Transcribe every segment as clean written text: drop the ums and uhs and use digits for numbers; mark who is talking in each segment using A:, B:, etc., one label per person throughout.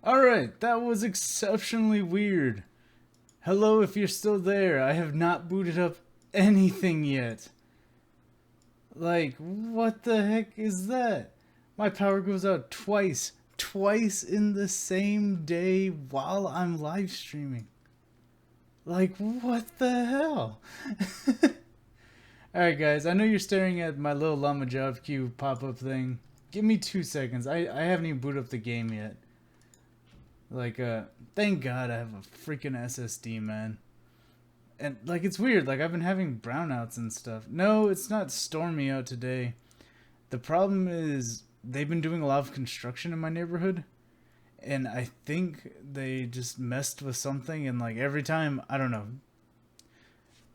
A: Alright, that was exceptionally weird. Hello, if you're still there. I have not booted up anything yet. Like, what the heck is that? My power goes out twice. Twice in the same day while I'm live streaming. Like, what the hell? Alright, guys, I know you're staring at my little Llama job queue pop-up thing. Give me 2 seconds. I haven't even booted up the game yet. Like, thank God I have a freaking SSD, man. And, like, it's weird. Like, I've been having brownouts and stuff. No, it's not stormy out today. The problem is they've been doing a lot of construction in my neighborhood. And I think they just messed with something. And, like, every time, I don't know.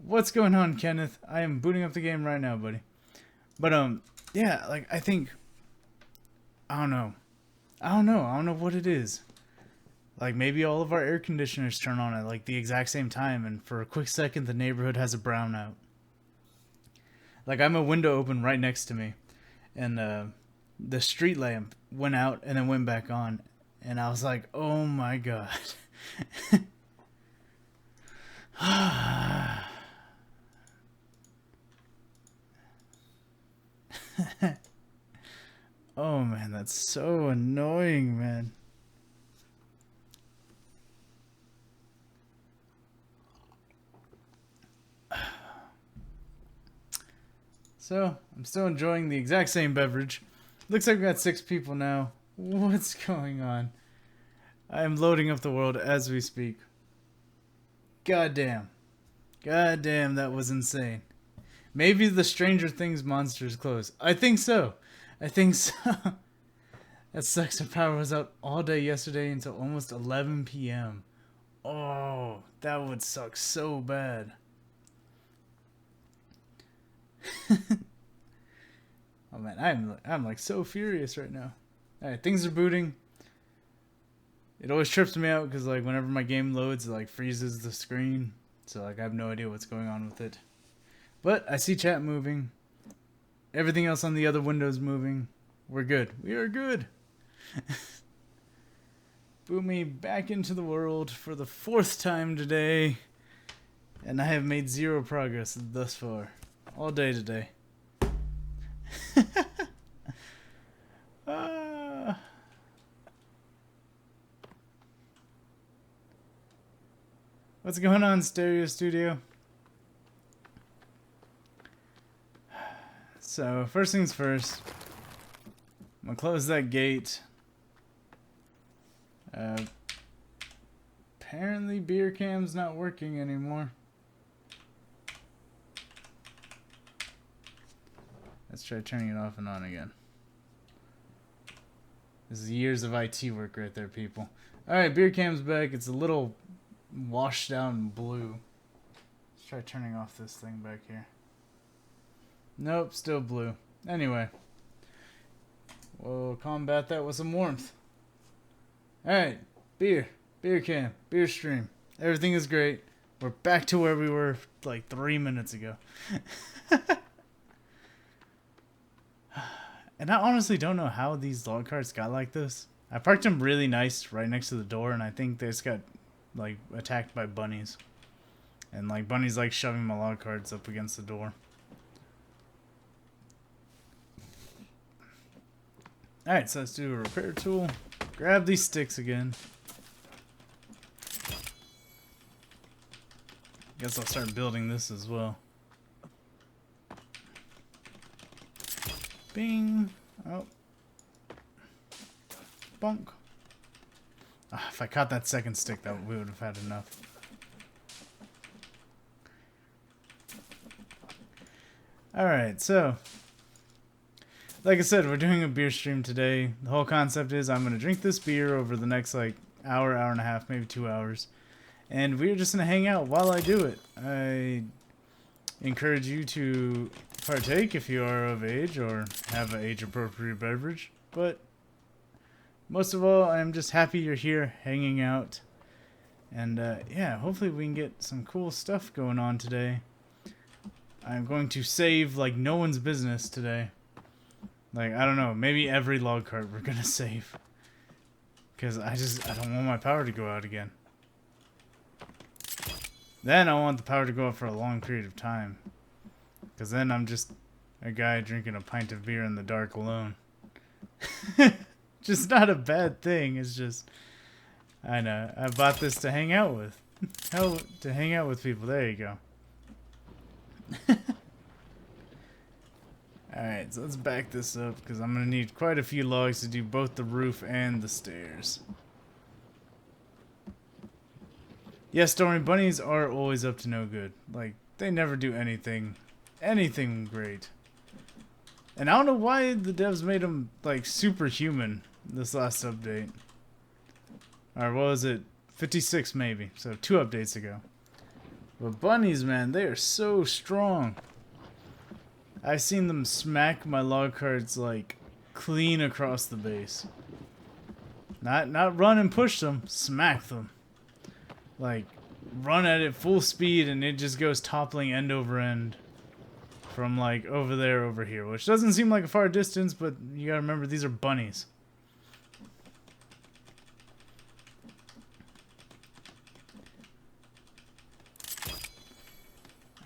A: What's going on, Kenneth? I am booting up the game right now, buddy. But, yeah, like, I think... I don't know. I don't know what it is. Like, maybe all of our air conditioners turn on at, like, the exact same time, and for a quick second, the neighborhood has a brownout. Like, I'm a window open right next to me, and, the street lamp went out and then went back on, and I was like, oh my god. Oh man, that's so annoying, man. So, I'm still enjoying the exact same beverage. Looks like we got 6 people now. What's going on? I am loading up the world as we speak. Goddamn. Goddamn, that was insane. Maybe the Stranger Things monsters close. I think so. I think so. That sucks. The power was out all day yesterday until almost 11 p.m. Oh, that would suck so bad. Oh man, I'm like so furious right now. Alright, things are booting. It always trips me out because like whenever my game loads, it like freezes the screen. So like I have no idea what's going on with it. But I see chat moving. Everything else on the other window's moving. We're good. We are good. Boot me back into the world for the 4th time today. And I have made 0 progress thus far. All day today. What's going on, Stereo Studio? So, first things first. I'm gonna close that gate. Apparently beer cam's not working anymore. Let's try turning it off and on again. This is years of IT work right there, people. Alright, beer cam's back. It's a little washed out in blue. Let's try turning off this thing back here. Nope, still blue. Anyway. We'll combat that with some warmth. Alright, beer. Beer cam. Beer stream. Everything is great. We're back to where we were like 3 minutes ago. And I honestly don't know how these log carts got like this. I parked them really nice right next to the door, and I think they just got like attacked by bunnies. And like bunnies like shoving my log carts up against the door. Alright, so let's do a repair tool. Grab these sticks again. Guess I'll start building this as well. Bing. Oh. Bonk. Ah, if I caught that second stick, that we would have had enough. Alright, so. Like I said, we're doing a beer stream today. The whole concept is I'm going to drink this beer over the next like hour, hour and a half, maybe 2 hours. And we're just going to hang out while I do it. I encourage you to partake if you are of age or have an age-appropriate beverage. But most of all, I'm just happy you're here hanging out. And yeah, hopefully we can get some cool stuff going on today. I'm going to save like no one's business today. Like, I don't know, maybe every log cart we're gonna save. Because I don't want my power to go out again. Then I want the power to go out for a long period of time. Because then I'm just a guy drinking a pint of beer in the dark alone. Just not a bad thing. It's just, I know. I bought this to hang out with. Hell, to hang out with people. There you go. Alright, so let's back this up because I'm going to need quite a few logs to do both the roof and the stairs. Yes, Stormy, bunnies are always up to no good. Like, they never do anything great. And I don't know why the devs made them, like, superhuman this last update. Or what was it? 56 maybe. So 2 updates ago. But bunnies, man, they are so strong. I've seen them smack my log carts like clean across the base. Not run and push them, smack them. Like run at it full speed and it just goes toppling end over end from like over there over here, which doesn't seem like a far distance, but you gotta remember these are bunnies.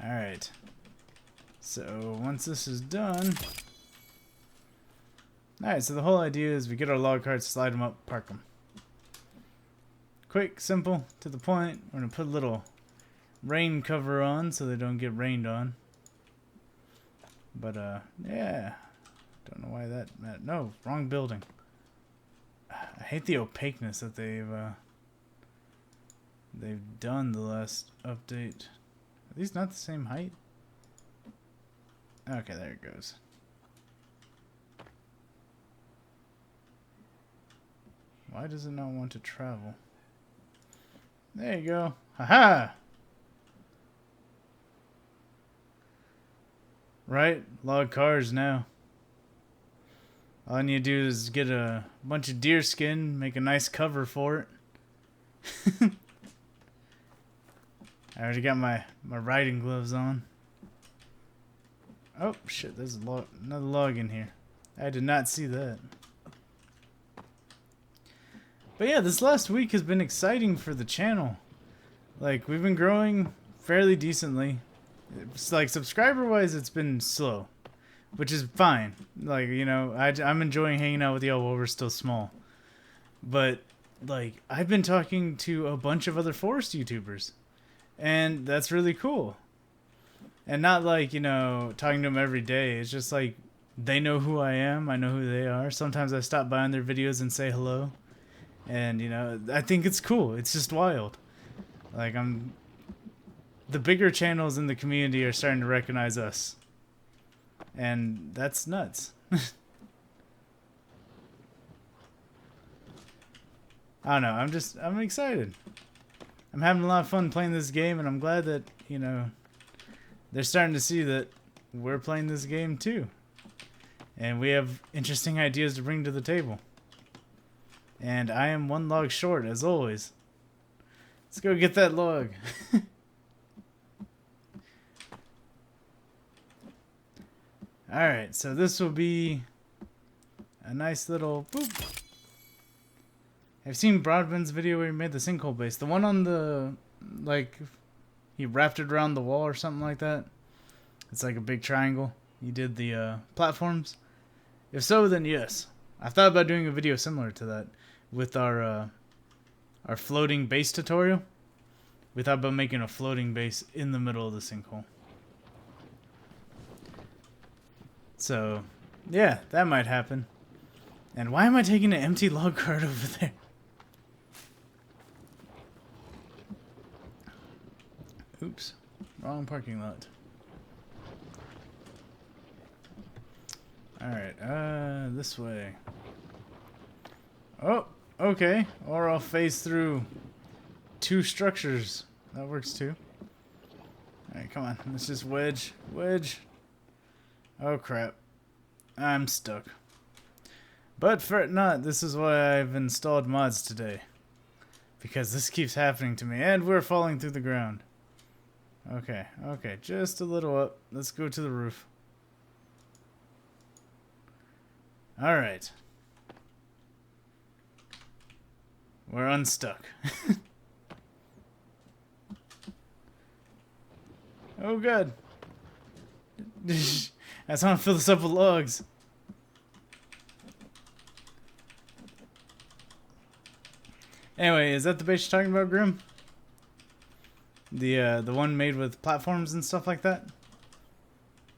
A: Alright. So, once this is done... Alright, so the whole idea is we get our log carts, slide them up, park them. Quick, simple, to the point. We're going to put a little rain cover on so they don't get rained on. But, yeah. Don't know why that... No, wrong building. I hate the opaqueness that they've done the last update. Are these not the same height? Okay, there it goes. Why does it not want to travel? There you go. Haha! Right? Log cars now. All I need to do is get a bunch of deer skin, make a nice cover for it. I already got my riding gloves on. Oh, shit, there's another log in here. I did not see that. But yeah, this last week has been exciting for the channel. Like, we've been growing fairly decently. It's like, subscriber-wise, it's been slow. Which is fine. Like, you know, I'm enjoying hanging out with y'all while we're still small. But, like, I've been talking to a bunch of other forest YouTubers. And that's really cool. And not like, you know, talking to them every day. It's just like, they know who I am. I know who they are. Sometimes I stop by on their videos and say hello. And, you know, I think it's cool. It's just wild. Like, the bigger channels in the community are starting to recognize us. And that's nuts. I don't know. I'm excited. I'm having a lot of fun playing this game, and I'm glad that, you know, they're starting to see that we're playing this game too. And we have interesting ideas to bring to the table. And I am one log short, as always. Let's go get that log. Alright, so this will be a nice little boop. I've seen Broadband's video where he made the sinkhole base. The one on the, like, he wrapped it around the wall or something like that. It's like a big triangle. He did the platforms. If so, then yes. I thought about doing a video similar to that with our floating base tutorial. We thought about making a floating base in the middle of the sinkhole. So, yeah, that might happen. And why am I taking an empty log cart over there? Oops, wrong parking lot. Alright, this way. Oh, okay. Or I'll phase through 2 structures. That works too. Alright, come on. Let's just wedge. Wedge. Oh, crap. I'm stuck. But fret not, this is why I've installed mods today. Because this keeps happening to me, and we're falling through the ground. Okay, okay, just a little up. Let's go to the roof. Alright. We're unstuck. Oh god. I just want to fill this up with logs. Anyway, is that the base you're talking about, Grim? The one made with platforms and stuff like that?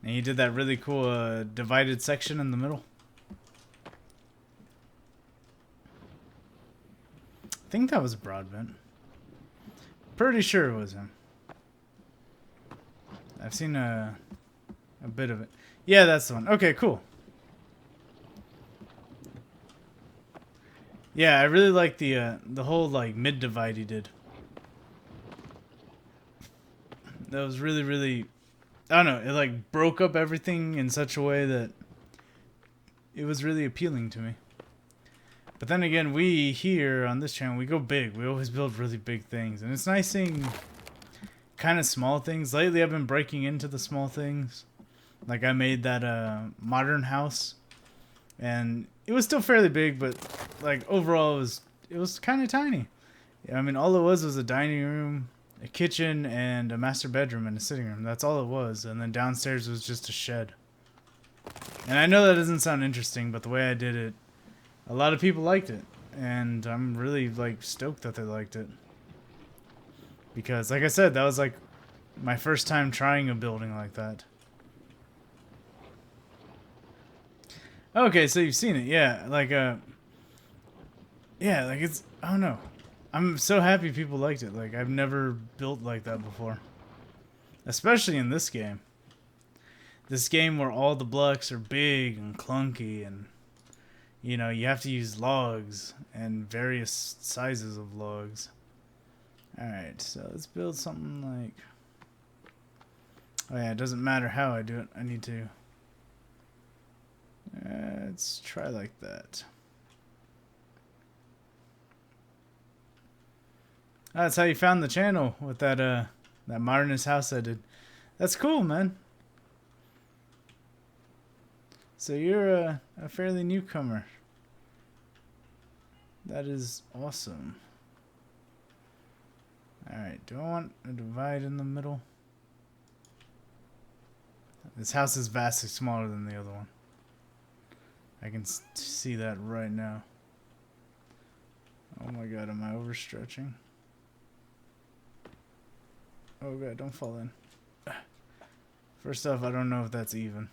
A: And you did that really cool divided section in the middle? I think that was Broadbent. Pretty sure it was him. I've seen a bit of it. Yeah, that's the one. Okay, cool. Yeah, I really like the whole like mid divide he did. That was really, really, I don't know, it like broke up everything in such a way that it was really appealing to me. But then again, we here on this channel, we go big. We always build really big things. And it's nice seeing kind of small things. Lately, I've been breaking into the small things. Like I made that modern house. And it was still fairly big, but like overall, it was kind of tiny. I mean, all it was a dining room, a kitchen, and a master bedroom and a sitting room. That's all it was. And then downstairs was just a shed. And I know that doesn't sound interesting, but the way I did it, a lot of people liked it, and I'm really like stoked that they liked it. Because like I said, that was like my first time trying a building like that. Okay, so you've seen it. Yeah, like yeah, like it's, I don't know. I'm so happy people liked it. Like I've never built like that before. Especially in this game. This game where all the blocks are big and clunky and you know, you have to use logs and various sizes of logs. Alright, so let's build something like... Oh yeah, it doesn't matter how I do it. I need to... let's try like that. That's how you found the channel with that that modernist house I did. That's cool, man. So you're a fairly newcomer. That is awesome. Alright, do I want a divide in the middle? This house is vastly smaller than the other one. I can see that right now. Oh my god, am I overstretching? Oh god, don't fall in. First off, I don't know if that's even.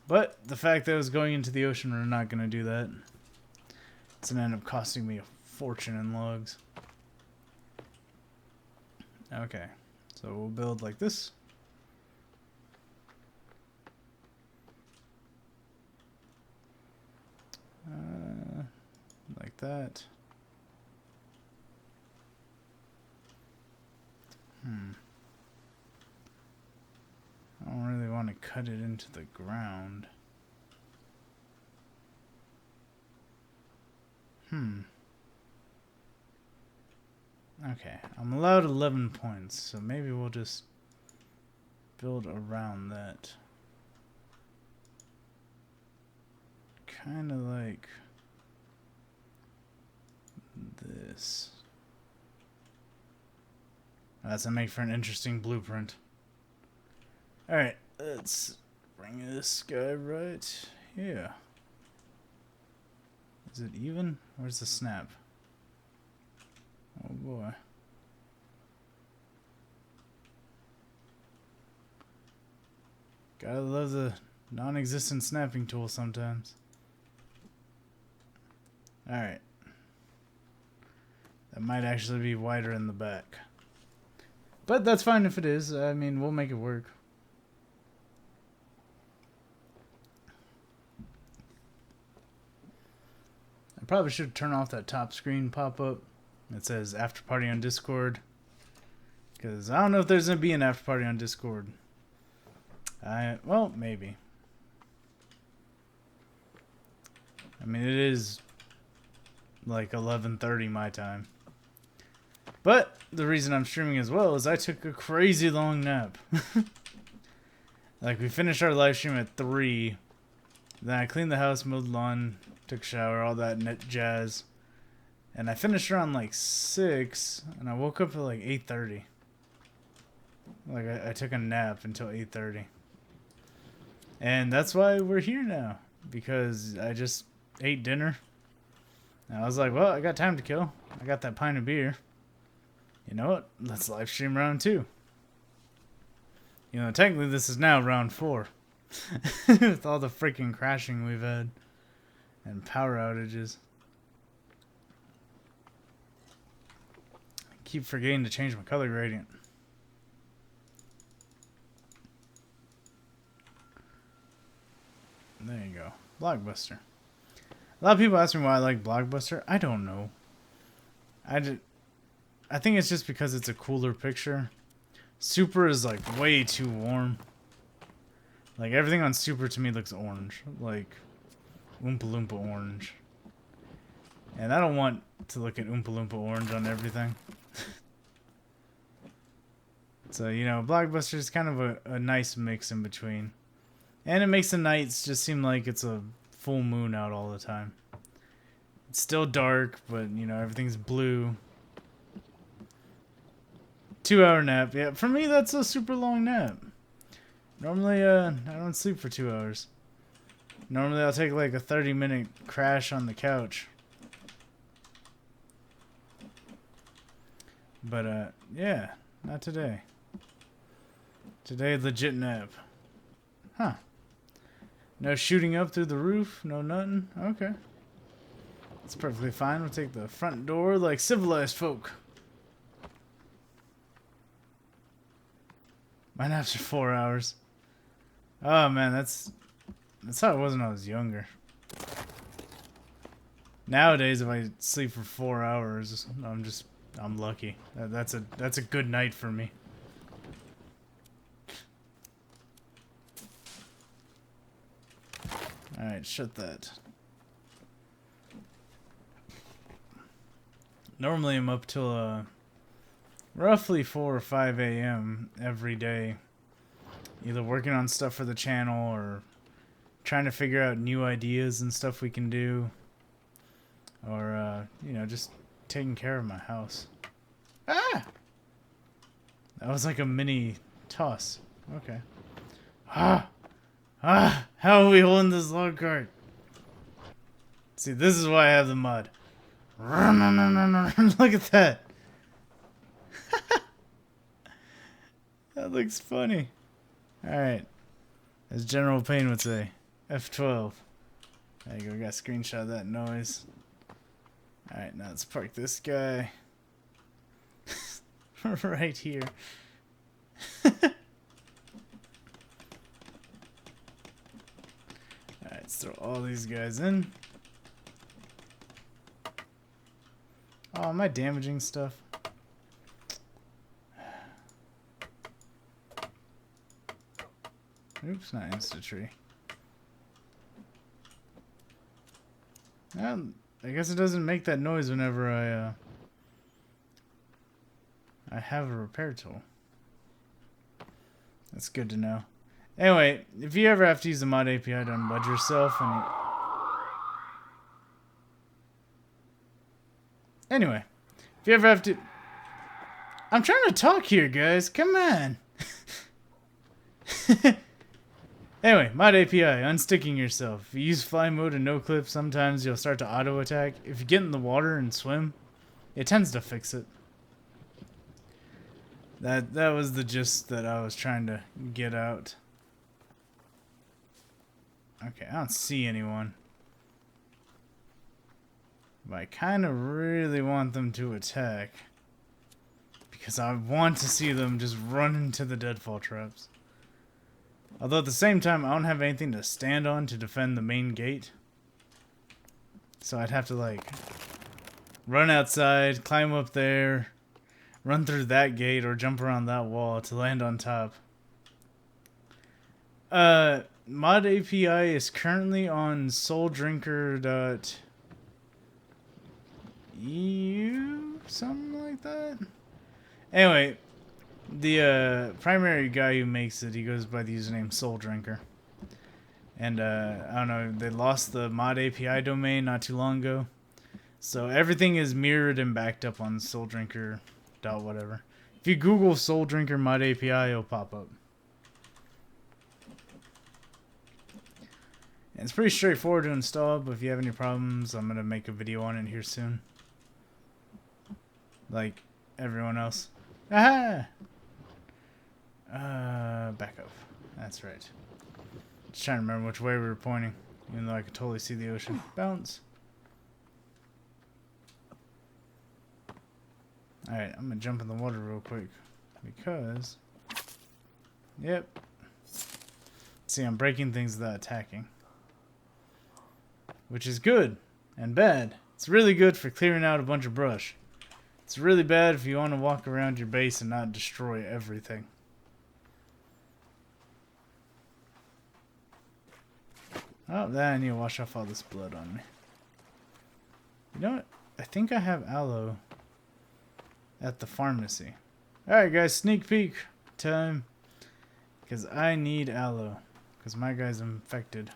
A: But the fact that it was going into the ocean, we're not going to do that. It's going to end up costing me a fortune in logs. Okay, so we'll build like this. Like that. I don't really want to cut it into the ground. Okay, I'm allowed 11 points, so maybe we'll just build around that. Kind of like this. That's gonna make for an interesting blueprint. Alright, let's bring this guy right here. Is it even? Where's the snap? Oh boy. Gotta love the non-existent snapping tool sometimes. Alright. That might actually be wider in the back. But that's fine if it is. I mean, we'll make it work. I probably should turn off that top screen pop-up that says after party on Discord. Because I don't know if there's going to be an after party on Discord. Well, maybe. I mean, it is like 11:30 my time. But the reason I'm streaming as well is I took a crazy long nap. Like, we finished our live stream at 3. Then I cleaned the house, mowed the lawn, took a shower, all that net jazz. And I finished around like 6, and I woke up at like 8:30. Like I took a nap until 8:30. And that's why we're here now, because I just ate dinner. And I was like, well, I got time to kill. I got that pint of beer. You know what? Let's live stream round 2. You know, technically this is now round 4. With all the freaking crashing we've had. And power outages. I keep forgetting to change my color gradient. There you go. Blockbuster. A lot of people ask me why I like Blockbuster. I don't know. I think it's just because it's a cooler picture. Super is like way too warm. Like everything on Super to me looks orange. Like Oompa Loompa orange. And I don't want to look at Oompa Loompa orange on everything. So, you know, Blockbuster is kind of a nice mix in between. And it makes the nights just seem like it's a full moon out all the time. It's still dark, but, you know, everything's blue. 2-hour nap. Yeah, for me, that's a super long nap. Normally, I don't sleep for 2 hours. Normally, I'll take like a 30-minute crash on the couch. But, yeah, not today. Today, legit nap. Huh. No shooting up through the roof? No nothing? Okay. That's perfectly fine. We'll take the front door like civilized folk. My naps are 4 hours. Oh man, that's how it was when I was younger. Nowadays, if I sleep for 4 hours, I'm lucky. That's a good night for me. Alright, shut that. Normally I'm up till roughly 4 or 5 a.m. every day. Either working on stuff for the channel or trying to figure out new ideas and stuff we can do. Or, you know, just taking care of my house. Ah! That was like a mini toss. Okay. Ah! Ah! How are we holding this log cart? See, this is why I have the mud. Look at that. That looks funny. Alright. As General Payne would say. F12. There you go. We got a screenshot of that noise. Alright, now let's park this guy. Right here. Alright, let's throw all these guys in. Oh, am I damaging stuff? Oops, not insta-tree. I guess it doesn't make that noise whenever I have a repair tool. That's good to know. Anyway, if you ever have to use the mod API to unbud yourself and anyway, if you ever have to... I'm trying to talk here, guys. Come on. Anyway, mod API, unsticking yourself. If you use fly mode and no clip, sometimes you'll start to auto attack. If you get in the water and swim, it tends to fix it. That was the gist that I was trying to get out. Okay, I don't see anyone. But I kind of really want them to attack. Because I want to see them just run into the deadfall traps. Although at the same time, I don't have anything to stand on to defend the main gate. So I'd have to like run outside, climb up there, run through that gate, or jump around that wall to land on top. Mod API is currently on souldrinker.eu, something like that. Anyway, the primary guy who makes it, he goes by the username souldrinker. And I don't know, they lost the mod API domain not too long ago. So everything is mirrored and backed up on Soul Drinker dot whatever. If you Google Soul Drinker Mod API, it'll pop up. And it's pretty straightforward to install, but if you have any problems, I'm gonna make a video on it here soon. Like everyone else. Aha! Back up. That's right. Just trying to remember which way we were pointing, even though I could totally see the ocean. Bounce. Alright, I'm gonna jump in the water real quick. Because... Yep. See, I'm breaking things without attacking. Which is good and bad. It's really good for clearing out a bunch of brush. It's really bad if you want to walk around your base and not destroy everything. Oh, then I need to wash off all this blood on me. You know what? I think I have aloe at the pharmacy. Alright guys, sneak peek time. Because I need aloe. Because my guy's infected.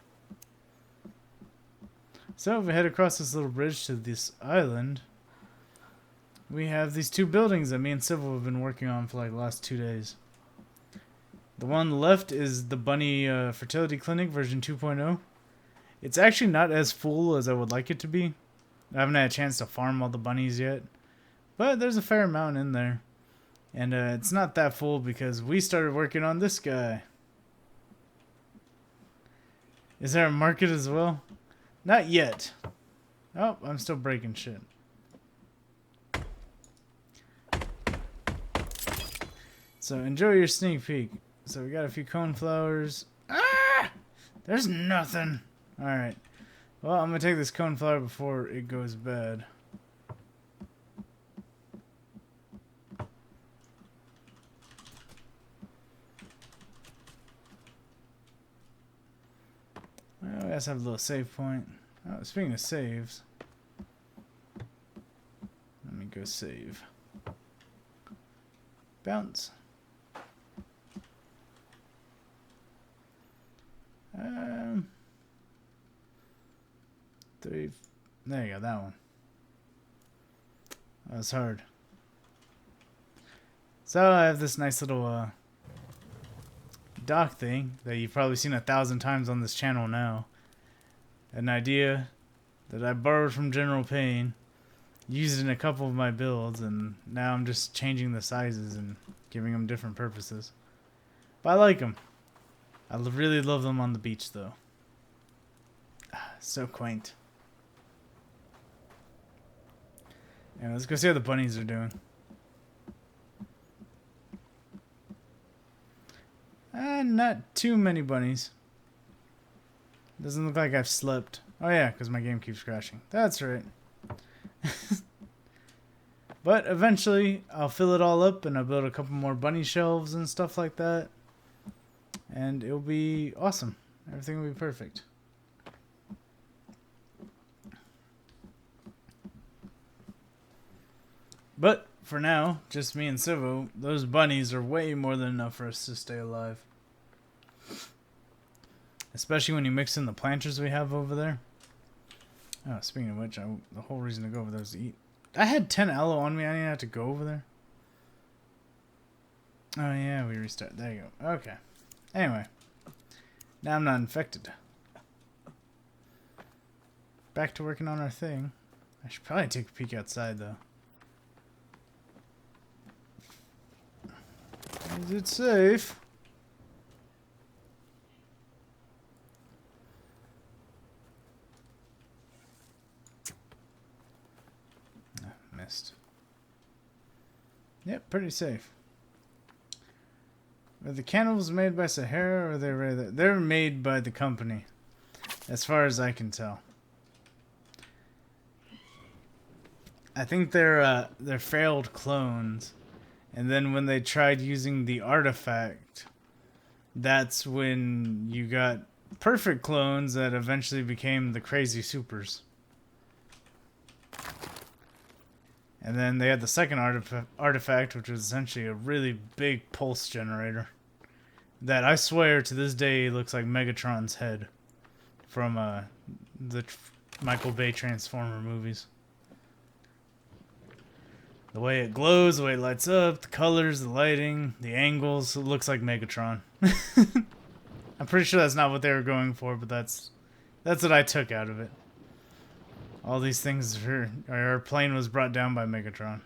A: So if we head across this little bridge to this island, we have these two buildings that me and Civil have been working on for like the last 2 days. The one on the left is the Bunny Fertility Clinic version 2.0. It's actually not as full as I would like it to be. I haven't had a chance to farm all the bunnies yet. But there's a fair amount in there. And it's not that full because we started working on this guy. Is there a market as well? Not yet. Oh, I'm still breaking shit. So enjoy your sneak peek. So we got a few coneflowers. Ah! There's nothing. Alright. Well, I'm going to take this coneflower before it goes bad. Well, we also have a little save point. Oh, speaking of saves, let me go save. Bounce. Three. There you go, that one. That was hard. So I have this nice little dock thing that you've probably seen 1,000 times on this channel now. An idea that I borrowed from General Payne, used in a couple of my builds, and now I'm just changing the sizes and giving them different purposes. But I like them. I really love them on the beach though. So quaint. Yeah, let's go see how the bunnies are doing. Not too many bunnies. Doesn't look like I've slept. Oh yeah, because my game keeps crashing. That's right. But eventually, I'll fill it all up and I'll build a couple more bunny shelves and stuff like that. And it'll be awesome. Everything will be perfect. But for now, just me and Civo, those bunnies are way more than enough for us to stay alive. Especially when you mix in the planters we have over there. Oh, speaking of which, the whole reason to go over there is to eat. I had 10 aloe on me. I didn't have to go over there. Oh yeah, we restart. There you go. Okay. Anyway. Now I'm not infected. Back to working on our thing. I should probably take a peek outside though. Is it safe? Missed. Yep, pretty safe. Are the candles made by Sahara or they're made by the company, as far as I can tell. I think they're failed clones, and then when they tried using the artifact, that's when you got perfect clones that eventually became the crazy supers. And then they had the second artifact, which was essentially a really big pulse generator. That I swear to this day looks like Megatron's head from the Michael Bay Transformer movies. The way it glows, the way it lights up, the colors, the lighting, the angles, it looks like Megatron. I'm pretty sure that's not what they were going for, but that's what I took out of it. All these things our plane was brought down by Megatron.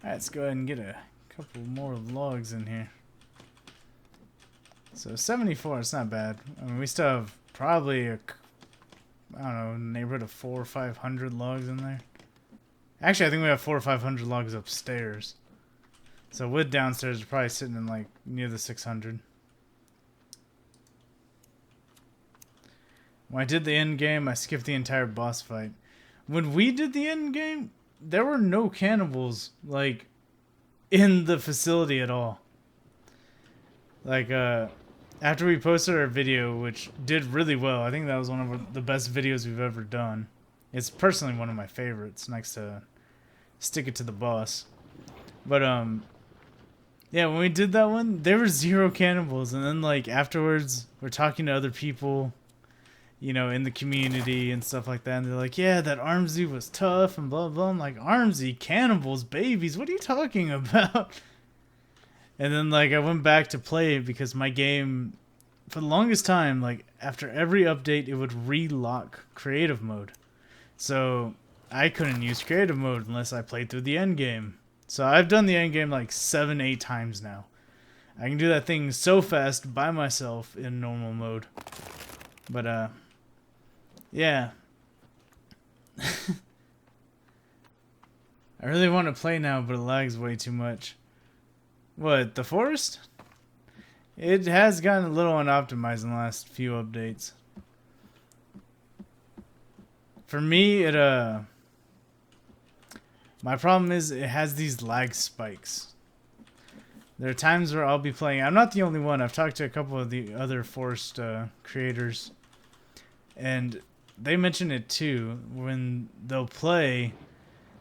A: Alright, let's go ahead and get a couple more logs in here. So 74, it's not bad. I mean, we still have probably I don't know, neighborhood of 400 or 500 logs in there. Actually, I think we have 400 or 500 logs upstairs. So with downstairs, we're probably sitting in like near the 600. When I did the end game, I skipped the entire boss fight. When we did the end game, there were no cannibals like in the facility at all. Like after we posted our video, which did really well, I think that was one of the best videos we've ever done. It's personally one of my favorites, next to Stick It to the Boss. But yeah, when we did that one, there were 0 cannibals, and then like afterwards, we're talking to other people, you know, in the community and stuff like that, and they're like, yeah, that Armsy was tough and blah blah. I'm like, Armsy, cannibals, babies, what are you talking about? And then like I went back to play it because my game, for the longest time, like after every update, it would relock creative mode. So I couldn't use creative mode unless I played through the end game. So I've done the end game like 7-8 times now. I can do that thing so fast by myself in normal mode. But yeah. I really want to play now, but it lags way too much. What, the forest? It has gotten a little unoptimized in the last few updates. For me, my problem is it has these lag spikes. There are times where I'll be playing. I'm not the only one. I've talked to a couple of the other forest creators, and they mention it too. When they'll play,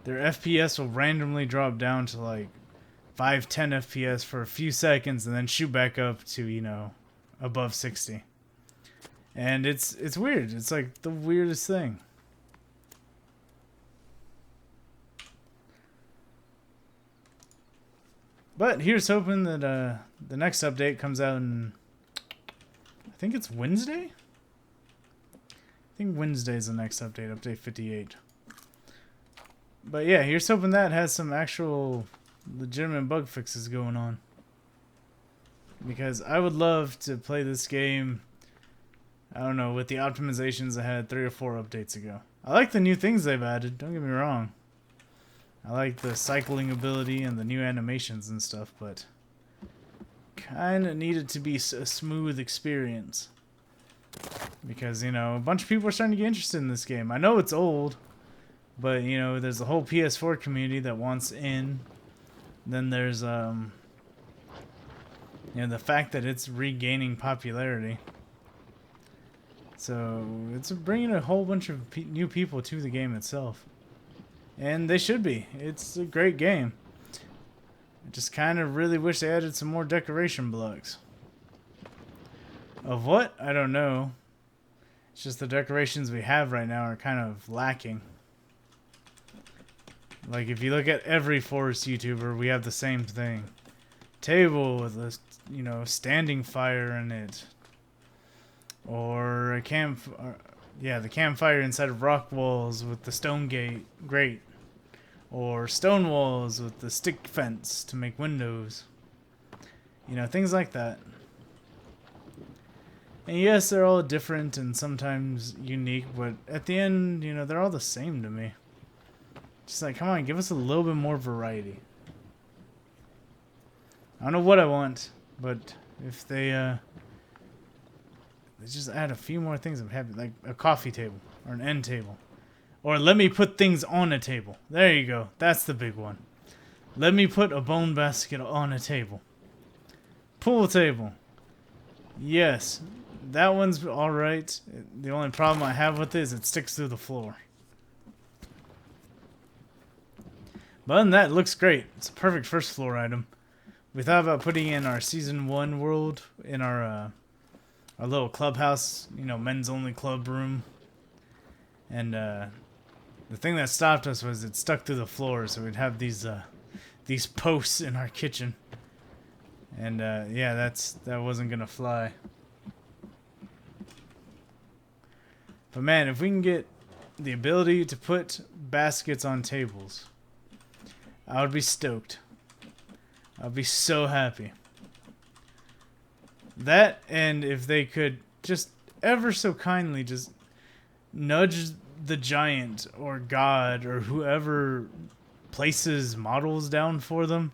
A: their FPS will randomly drop down to like 5-10 FPS for a few seconds and then shoot back up to, you know, above 60. And it's weird. It's like the weirdest thing. But here's hoping that the next update comes out in, I think it's Wednesday? I think Wednesday is the next update, update 58. But yeah, here's hoping that has some actual legitimate bug fixes going on, because I would love to play this game, I don't know, with the optimizations I had 3 or 4 updates ago. I like the new things they've added, don't get me wrong. I like the cycling ability and the new animations and stuff, but kinda need it to be a smooth experience, because, you know, a bunch of people are starting to get interested in this game. I know it's old, but, you know, there's a whole PS4 community that wants in. Then there's, you know, the fact that it's regaining popularity. So it's bringing a whole bunch of new people to the game itself. And they should be. It's a great game. I just kind of really wish they added some more decoration blocks. Of what? I don't know. It's just the decorations we have right now are kind of lacking. Like, if you look at every forest YouTuber, we have the same thing. Table with a, you know, standing fire in it. Or a the campfire inside of rock walls with the stone grate. Or stone walls with the stick fence to make windows. You know, things like that. And yes, they're all different and sometimes unique, but at the end, you know, they're all the same to me. Just like, come on, give us a little bit more variety. I don't know what I want, but if they just add a few more things, I'm happy. Like a coffee table or an end table. Or let me put things on a table. There you go. That's the big one. Let me put a bone basket on a table. Pool table. Yes, that one's alright. The only problem I have with it is it sticks through the floor. But other than that, it looks great. It's a perfect first floor item. We thought about putting in our Season 1 world in our little clubhouse, you know, men's only club room. And the thing that stopped us was it stuck through the floor, so we'd have these posts in our kitchen. And yeah, that wasn't gonna fly. But man, if we can get the ability to put baskets on tables, I would be stoked. I'd be so happy. That, and if they could just ever so kindly just nudge the giant or god or whoever places models down for them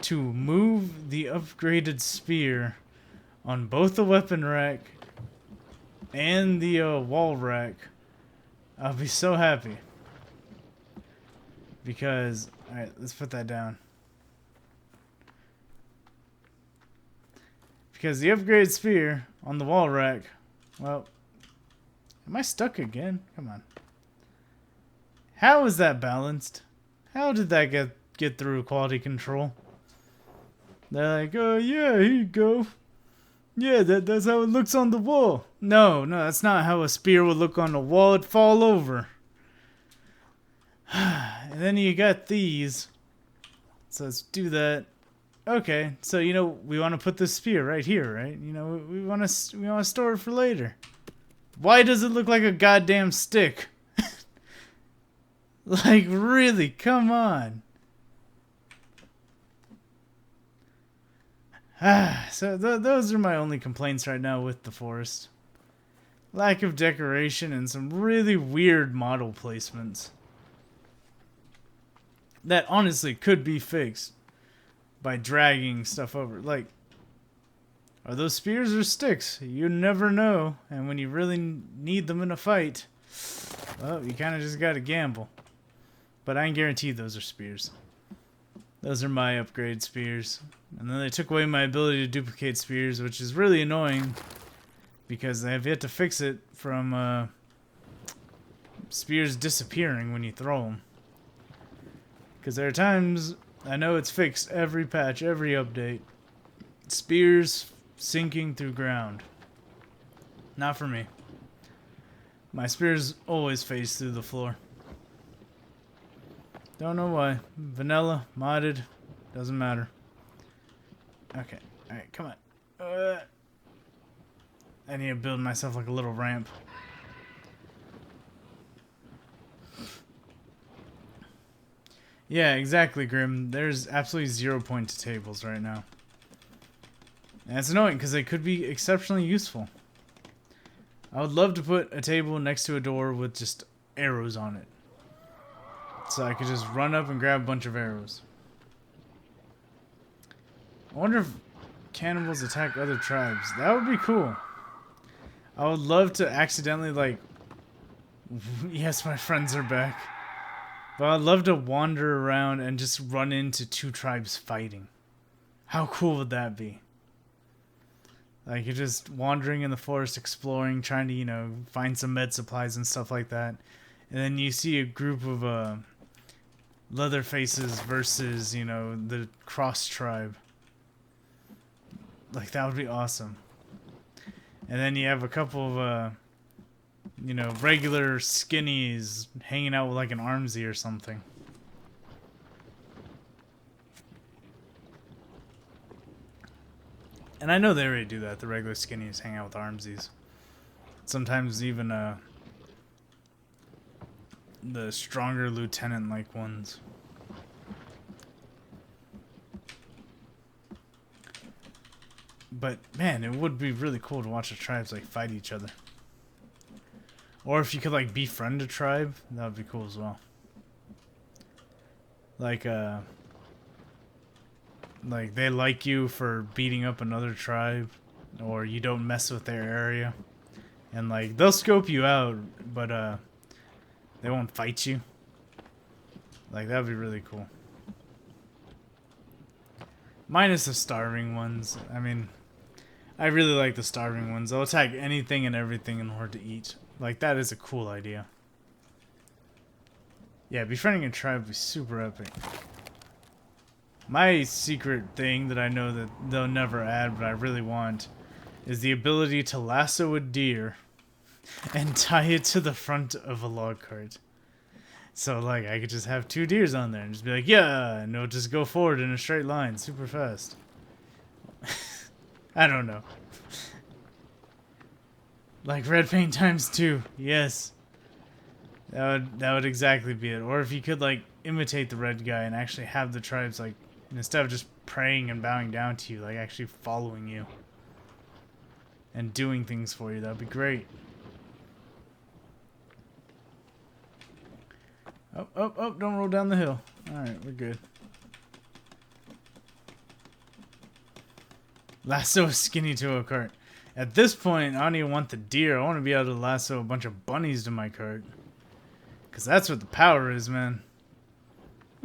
A: to move the upgraded spear on both the weapon rack and the wall rack, I'll be so happy. Because, alright, let's put that down. Because the upgraded spear on the wall rack, well, am I stuck again? Come on. How is that balanced? How did that get through quality control? They're like, oh yeah, here you go. Yeah, that's how it looks on the wall. No, that's not how a spear would look on the wall. It'd fall over. And then you got these. So let's do that. Okay, so you know we want to put this spear right here, right? You know we want to store it for later. Why does it look like a goddamn stick? Like really, come on. So those are my only complaints right now with the forest. Lack of decoration and some really weird model placements. That honestly could be fixed by dragging stuff over. Like, are those spears or sticks? You never know. And when you really need them in a fight, well, you kind of just gotta gamble. But I can guarantee those are spears. Those are my upgrade spears. And then they took away my ability to duplicate spears, which is really annoying because I have yet to fix it from spears disappearing when you throw them. Because there are times, I know it's fixed every patch, every update. Spears sinking through ground. Not for me. My spears always phase through the floor. Don't know why. Vanilla, modded, doesn't matter. Okay, alright, come on. I need to build myself like a little ramp. Yeah, exactly, Grim. There's absolutely 0 point to tables right now. And it's annoying because they could be exceptionally useful. I would love to put a table next to a door with just arrows on it. So I could just run up and grab a bunch of arrows. I wonder if cannibals attack other tribes. That would be cool. I would love to accidentally, like... Yes, my friends are back. But I'd love to wander around and just run into two tribes fighting. How cool would that be? Like, you're just wandering in the forest, exploring, trying to, you know, find some med supplies and stuff like that. And then you see a group of Leatherfaces versus, you know, the Cross tribe. Like, that would be awesome. And then you have a couple of, you know, regular skinnies hanging out with like an armsy or something. And I know they already do that. The regular skinnies hang out with armsies. Sometimes even the stronger lieutenant-like ones. But man, it would be really cool to watch the tribes like fight each other. Or if you could like befriend a tribe, that would be cool as well. Like they like you for beating up another tribe, or you don't mess with their area, and like they'll scope you out, but they won't fight you. Like that would be really cool. Minus the starving ones. I mean, I really like the starving ones. They'll attack anything and everything in order to eat. Like, that is a cool idea. Yeah, befriending a tribe would be super epic. My secret thing that I know that they'll never add, but I really want, is the ability to lasso a deer and tie it to the front of a log cart. So, like, I could just have 2 deers on there and just be like, yeah, and it'll just go forward in a straight line super fast. I don't know. Like red paint times 2. Yes. That would exactly be it. Or if you could, like, imitate the red guy and actually have the tribes, like, instead of just praying and bowing down to you, like, actually following you. And doing things for you. That would be great. Oh, don't roll down the hill. Alright, we're good. Lasso a skinny to a cart. At this point, I don't even want the deer. I want to be able to lasso a bunch of bunnies to my cart. Because that's what the power is, man.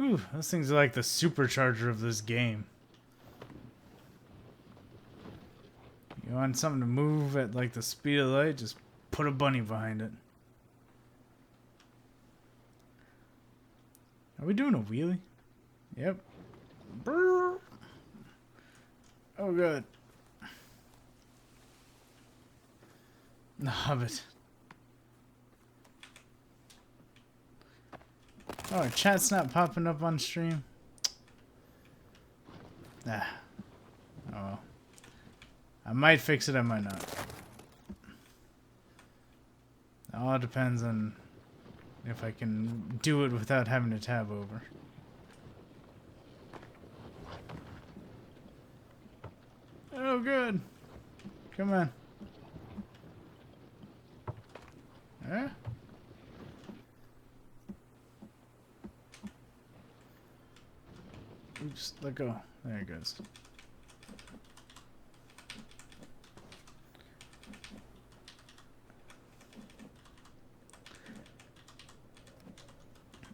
A: Ooh, those things are like the supercharger of this game. You want something to move at like the speed of light? Just put a bunny behind it. Are we doing a wheelie? Yep. Brrr. Oh, good. The Hobbit. Oh, chat's not popping up on stream. Ah. Oh well. I might fix it, I might not. It all depends on if I can do it without having to tab over. Oh, good. Come on. Huh? Oops, let go. There it goes.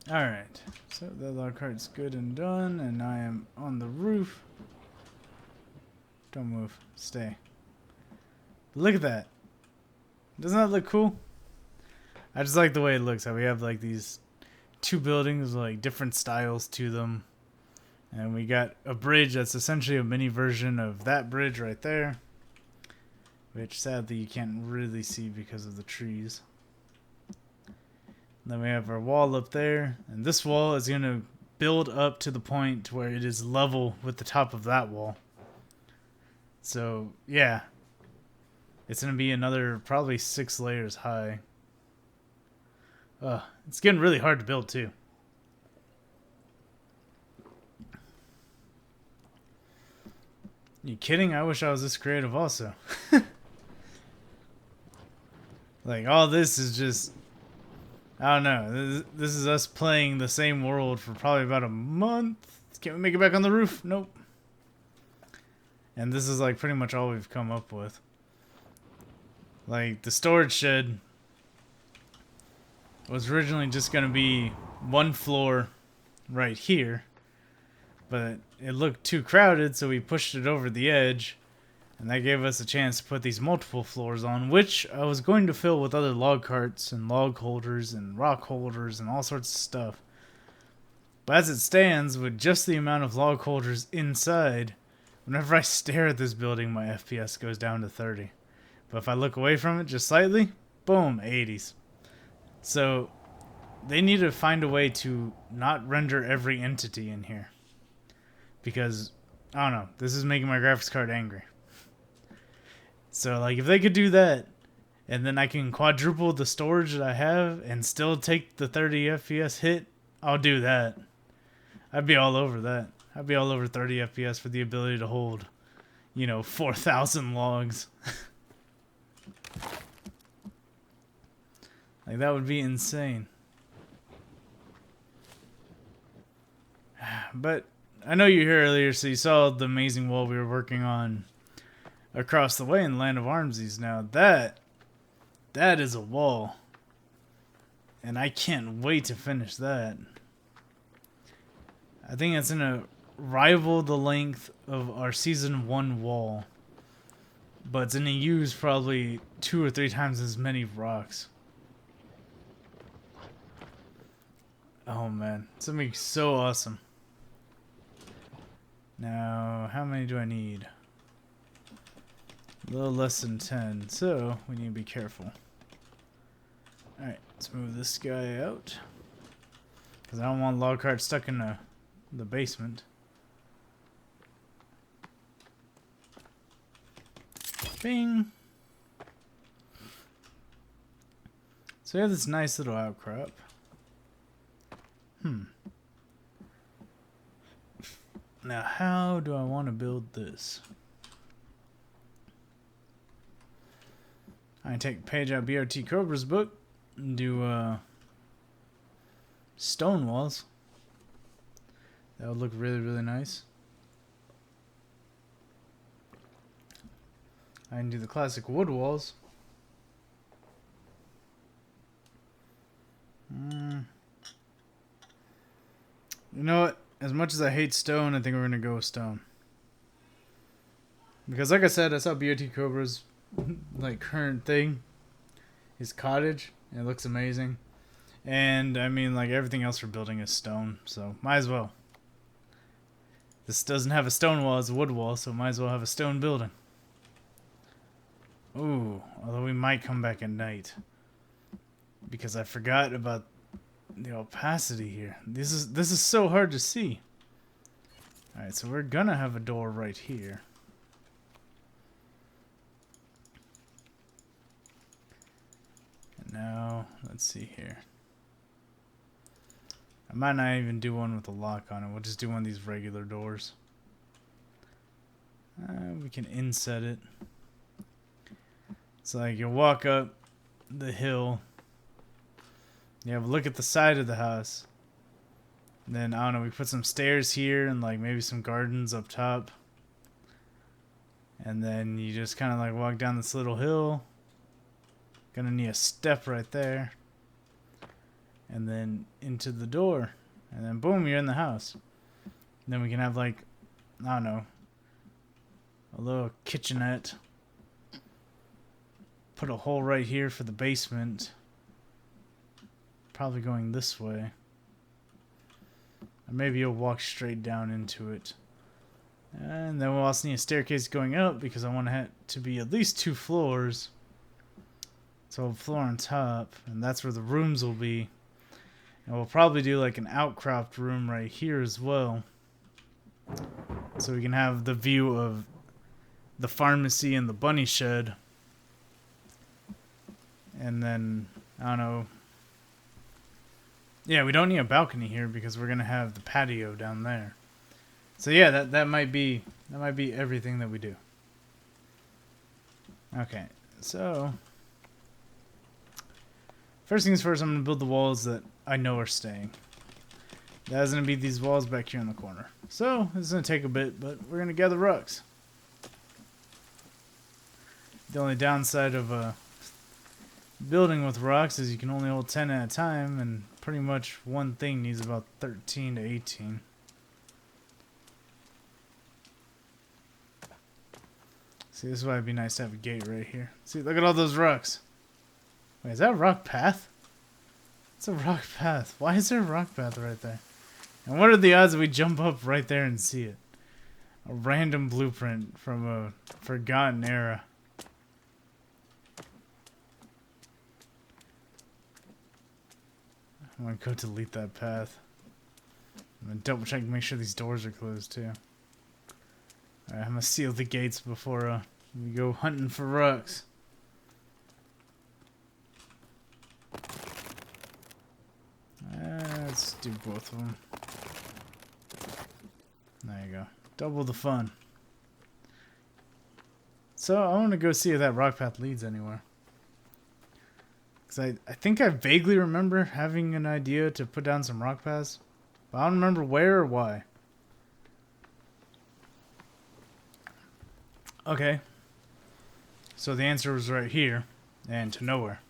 A: Alright, so the log cart's good and done, and I am on the roof. Don't move. Stay. Look at that. Doesn't that look cool? I just like the way it looks. How we have like these 2 buildings with like different styles to them. And we got a bridge that's essentially a mini version of that bridge right there. Which sadly you can't really see because of the trees. Then we have our wall up there, and this wall is going to build up to the point where it is level with the top of that wall. So, yeah. It's going to be another probably 6 layers high. It's getting really hard to build too. You kidding? I wish I was this creative also. Like, all this is just... I don't know. This is us playing the same world for probably about a month. Can we make it back on the roof? Nope. And this is like pretty much all we've come up with. Like the storage shed was originally just going to be 1 floor right here. But it looked too crowded, so we pushed it over the edge. And that gave us a chance to put these multiple floors on, which I was going to fill with other log carts and log holders and rock holders and all sorts of stuff. But as it stands, with just the amount of log holders inside, whenever I stare at this building, my FPS goes down to 30. But if I look away from it just slightly, boom, 80s. So they need to find a way to not render every entity in here. Because, I don't know, this is making my graphics card angry. So, like, if they could do that, and then I can quadruple the storage that I have and still take the 30 FPS hit, I'll do that. I'd be all over that. I'd be all over 30 FPS for the ability to hold, 4,000 logs. Like, that would be insane. But I know you were here earlier, so you saw the amazing wall we were working on across the way in the Land of Armsies. Now that is a wall, and I can't wait to finish that. I think it's gonna rival the length of our season 1 wall, but it's gonna use probably 2 or 3 times as many rocks. Oh man, it's gonna be so awesome. Now, how many do I need? A little less than 10, so we need to be careful. Alright, let's move this guy out. Because I don't want log cart stuck in the basement. Bing! So we have this nice little outcrop. Now how do I want to build this? I take a page out of BRT Cobra's book and do stone walls. That would look really, really nice. I can do the classic wood walls. You know what? As much as I hate stone, I think we're going to go with stone. Because like I said, I saw BOT Cobra's like current thing. His cottage. It looks amazing. And I mean, like, everything else we're building is stone. So might as well. This doesn't have a stone wall, it's a wood wall. So might as well have a stone building. Ooh, although we might come back at night. Because I forgot about the opacity here. This is so hard to see. Alright, so we're gonna have a door right here. And now, let's see here. I might not even do one with a lock on it. We'll just do one of these regular doors. We can inset it. It's like you walk up the hill. You have a look at the side of the house. And then, I don't know, we put some stairs here and like maybe some gardens up top. And then you just kind of like walk down this little hill. Gonna need a step right there. And then into the door. And then boom, you're in the house. And then we can have like, I don't know, a little kitchenette. Put a hole right here for the basement. Probably going this way. Or maybe you'll walk straight down into it. And then we'll also need a staircase going up because I want it to be at least 2 floors. So a floor on top, and that's where the rooms will be. And we'll probably do like an outcropped room right here as well. So we can have the view of the pharmacy and the bunny shed. And then, I don't know. Yeah, we don't need a balcony here because we're gonna have the patio down there. So yeah, that might be everything that we do. Okay, so first things first, I'm gonna build the walls that I know are staying. That's gonna be these walls back here in the corner. So this is gonna take a bit, but we're gonna gather rocks. The only downside of building with rocks is you can only hold 10 at a time, and pretty much one thing needs about 13 to 18. See, this is why it'd be nice to have a gate right here. See, look at all those rocks. Wait, is that a rock path? It's a rock path. Why is there a rock path right there? And what are the odds that we jump up right there and see it? A random blueprint from a forgotten era. I'm gonna go delete that path. I'm gonna double check and make sure these doors are closed too. Alright, I'm gonna seal the gates before we go hunting for rocks. Let's do both of them. There you go. Double the fun. So I want to go see if that rock path leads anywhere. Because I think I vaguely remember having an idea to put down some rock paths. But I don't remember where or why. Okay. So the answer was right here. And to nowhere.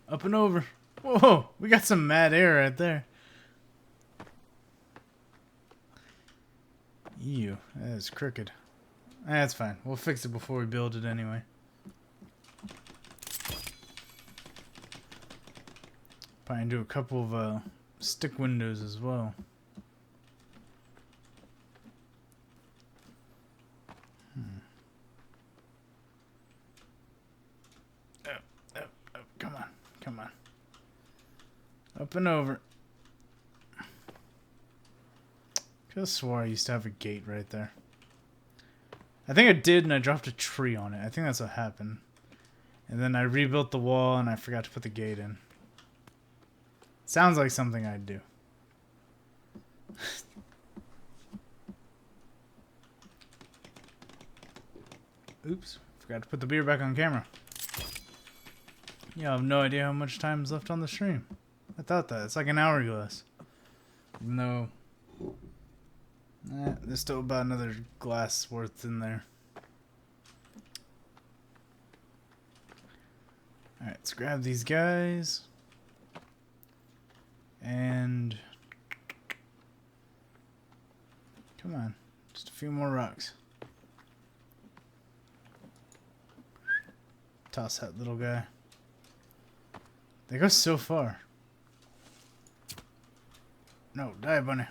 A: Up and over. Whoa, we got some mad air right there. Ew, that is crooked. That's fine. We'll fix it before we build it anyway. Probably do a couple of stick windows as well. Up and over. Could have swore I used to have a gate right there. I think I did, and I dropped a tree on it. I think that's what happened. And then I rebuilt the wall, and I forgot to put the gate in. Sounds like something I'd do. Oops. Forgot to put the beer back on camera. Yeah, I have no idea how much time is left on the stream. I thought that. It's like an hourglass. No. There's still about another glass worth in there. Alright, let's grab these guys. And... come on. Just a few more rocks. Toss that little guy. They go so far. No, die, bunny.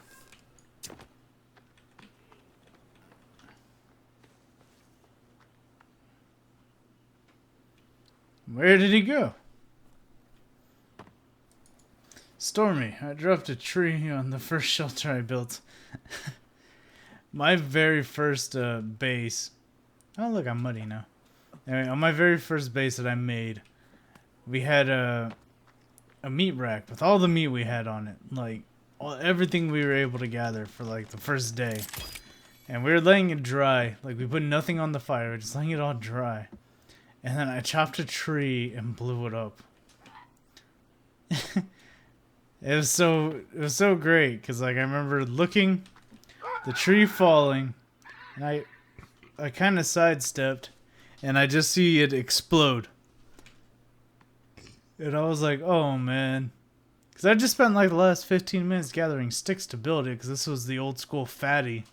A: Where did he go? Stormy, I dropped a tree on the first shelter I built. My very first base. Oh, look, I'm muddy now. Anyway, on my very first base that I made, we had a meat rack with all the meat we had on it. Like, everything we were able to gather for, like, the first day. And we were letting it dry. Like, we put nothing on the fire. We were just letting it all dry. And then I chopped a tree and blew it up. It was so great because like I remember looking, the tree falling, and I kind of sidestepped, and I just see it explode. And I was like, oh man, because I just spent like the last 15 minutes gathering sticks to build it because this was the old school fatty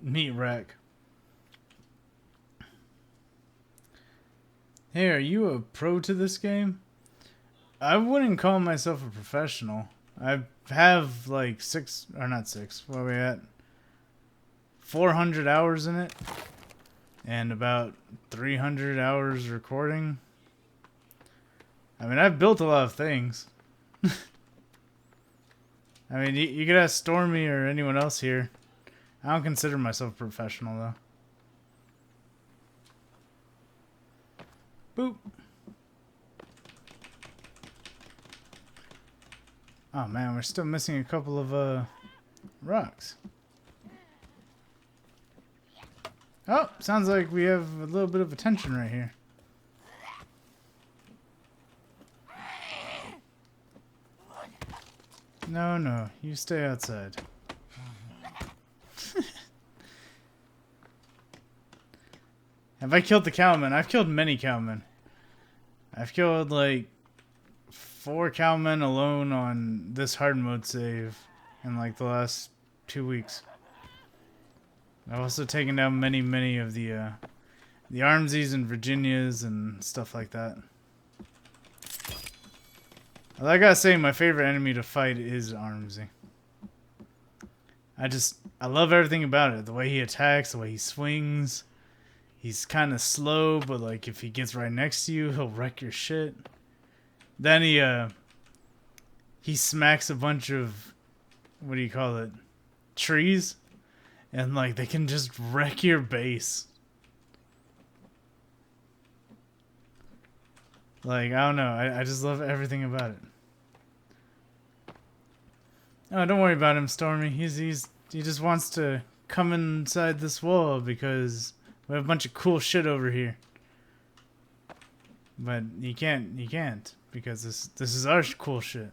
A: meat rack. Hey, are you a pro to this game? I wouldn't call myself a professional. I have like what are we at? 400 hours in it. And about 300 hours recording. I mean, I've built a lot of things. I mean, you could ask Stormy or anyone else here. I don't consider myself a professional, though. Boop. Oh man, we're still missing a couple of rocks. Oh, sounds like we have a little bit of attention right here. No, you stay outside. Have I killed the cowman? I've killed many cowmen. I've killed like 4 cowmen alone on this hard mode save in like the last 2 weeks. I've also taken down many of the Armsies and Virginias and stuff like that. Well, I gotta say, my favorite enemy to fight is Armsy. I love everything about it. The way he attacks, the way he swings. He's kind of slow, but like if he gets right next to you, he'll wreck your shit. Then he smacks a bunch of, what do you call it, trees, and like they can just wreck your base. Like, I don't know, I just love everything about it. Oh, don't worry about him, Stormy. He just wants to come inside this wall because we have a bunch of cool shit over here. But you can't because this is our cool shit.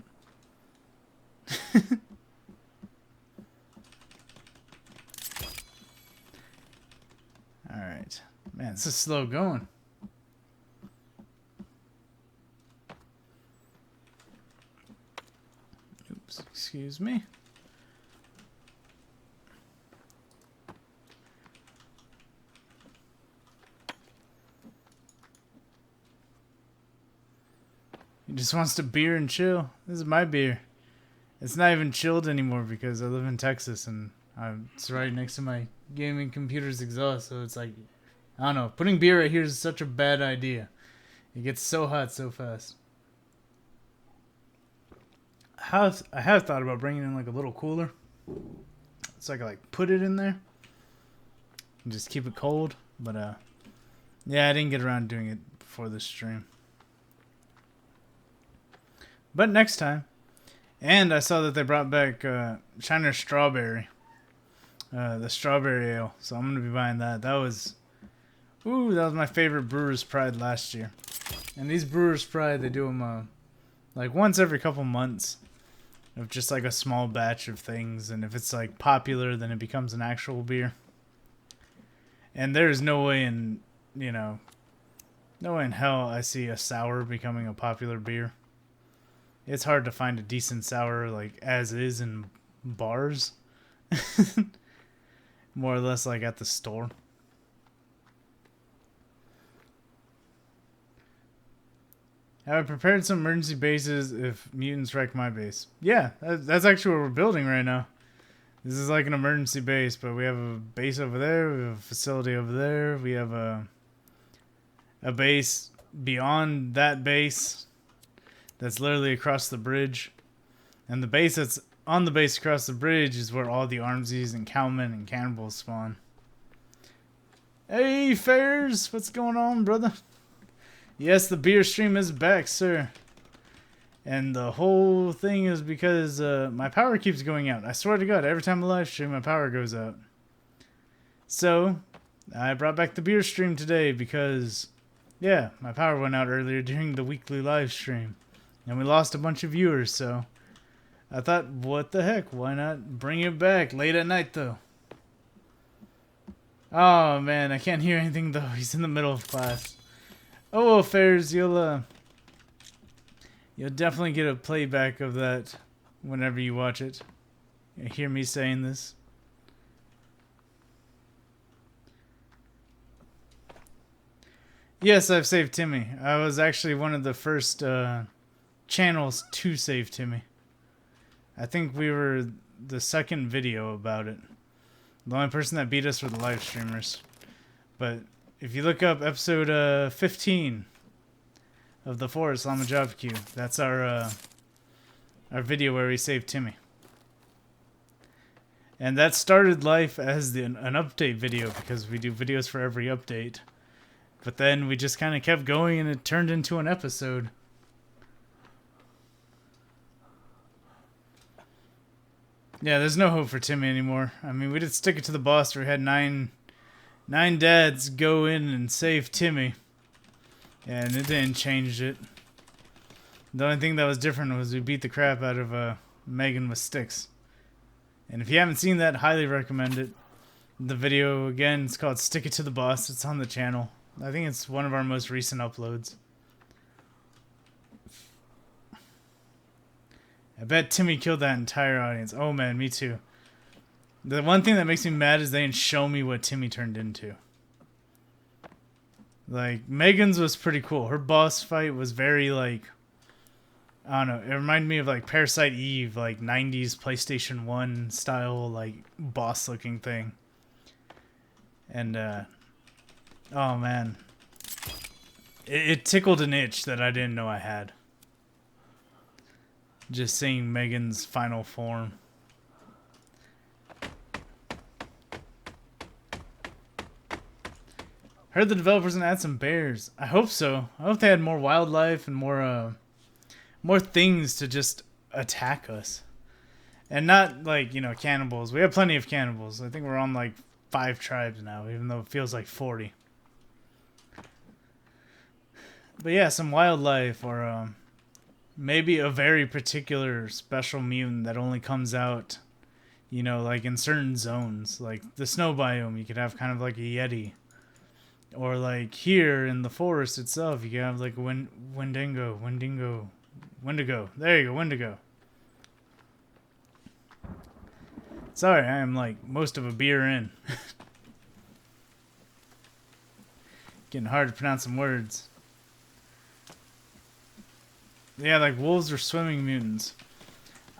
A: Alright. Man, this is slow going. Oops, excuse me. He just wants to beer and chill. This is my beer. It's not even chilled anymore because I live in Texas and it's right next to my gaming computer's exhaust. So it's like, I don't know. Putting beer right here is such a bad idea. It gets so hot so fast. I have thought about bringing in like a little cooler, so I can like put it in there and just keep it cold. But yeah, I didn't get around to doing it before this stream. But next time. And I saw that they brought back Shiner Strawberry, the strawberry ale. So I'm gonna be buying that. That was my favorite Brewer's Pride last year. And these Brewer's Pride, they do them like once every couple months, of just like a small batch of things. And if it's like popular, then it becomes an actual beer. And there's no way in no way in hell I see a sour becoming a popular beer. It's hard to find a decent sour like as is in bars. More or less like at the store. Have I prepared some emergency bases if mutants wreck my base? Yeah, that's actually what we're building right now. This is like an emergency base, but we have a base over there, we have a facility over there, we have a base beyond that base that's literally across the bridge. And the base that's on the base across the bridge is where all the armsies and cowmen and cannibals spawn. Hey, Fairs! What's going on, brother? Yes, the beer stream is back, sir. And the whole thing is because my power keeps going out. I swear to God, every time I live stream, my power goes out. So, I brought back the beer stream today because, yeah, my power went out earlier during the weekly live stream. And we lost a bunch of viewers, so I thought, what the heck? Why not bring it back late at night, though? Oh, man, I can't hear anything, though. He's in the middle of class. Oh, Affairs, you'll definitely get a playback of that whenever you watch it. You hear me saying this. Yes, I've saved Timmy. I was actually one of the first channels to save Timmy. I think we were the second video about it. The only person that beat us were the live streamers. But if you look up episode 15 of the Forest Llama Job Queue, that's our video where we saved Timmy. And that started life as an update video because we do videos for every update. But then we just kind of kept going and it turned into an episode. Yeah, there's no hope for Timmy anymore. I mean, we did stick it to the boss where we had nine dads go in and save Timmy. And it didn't change it. The only thing that was different was we beat the crap out of Megan with sticks. And if you haven't seen that, highly recommend it. The video, again, it's called Stick It to the Boss. It's on the channel. I think it's one of our most recent uploads. I bet Timmy killed that entire audience. Oh man, me too. The one thing that makes me mad is they didn't show me what Timmy turned into. Like, Megan's was pretty cool. Her boss fight was very, like, I don't know. It reminded me of, like, Parasite Eve, like, 90s PlayStation 1 style, like, boss-looking thing. And, oh, man. It tickled an itch that I didn't know I had. Just seeing Megan's final form. Heard the developers gonna add some bears. I hope so. I hope they had more wildlife and more things to just attack us. And not like, cannibals. We have plenty of cannibals. I think we're on like 5 tribes now, even though it feels like 40. But yeah, some wildlife or maybe a very particular special mutant that only comes out, like in certain zones. Like the snow biome, you could have kind of like a Yeti. Or like here in the forest itself, you can have like a Wendigo. There you go, Wendigo. Sorry, I am like most of a beer in. Getting hard to pronounce some words. Yeah, like wolves or swimming mutants.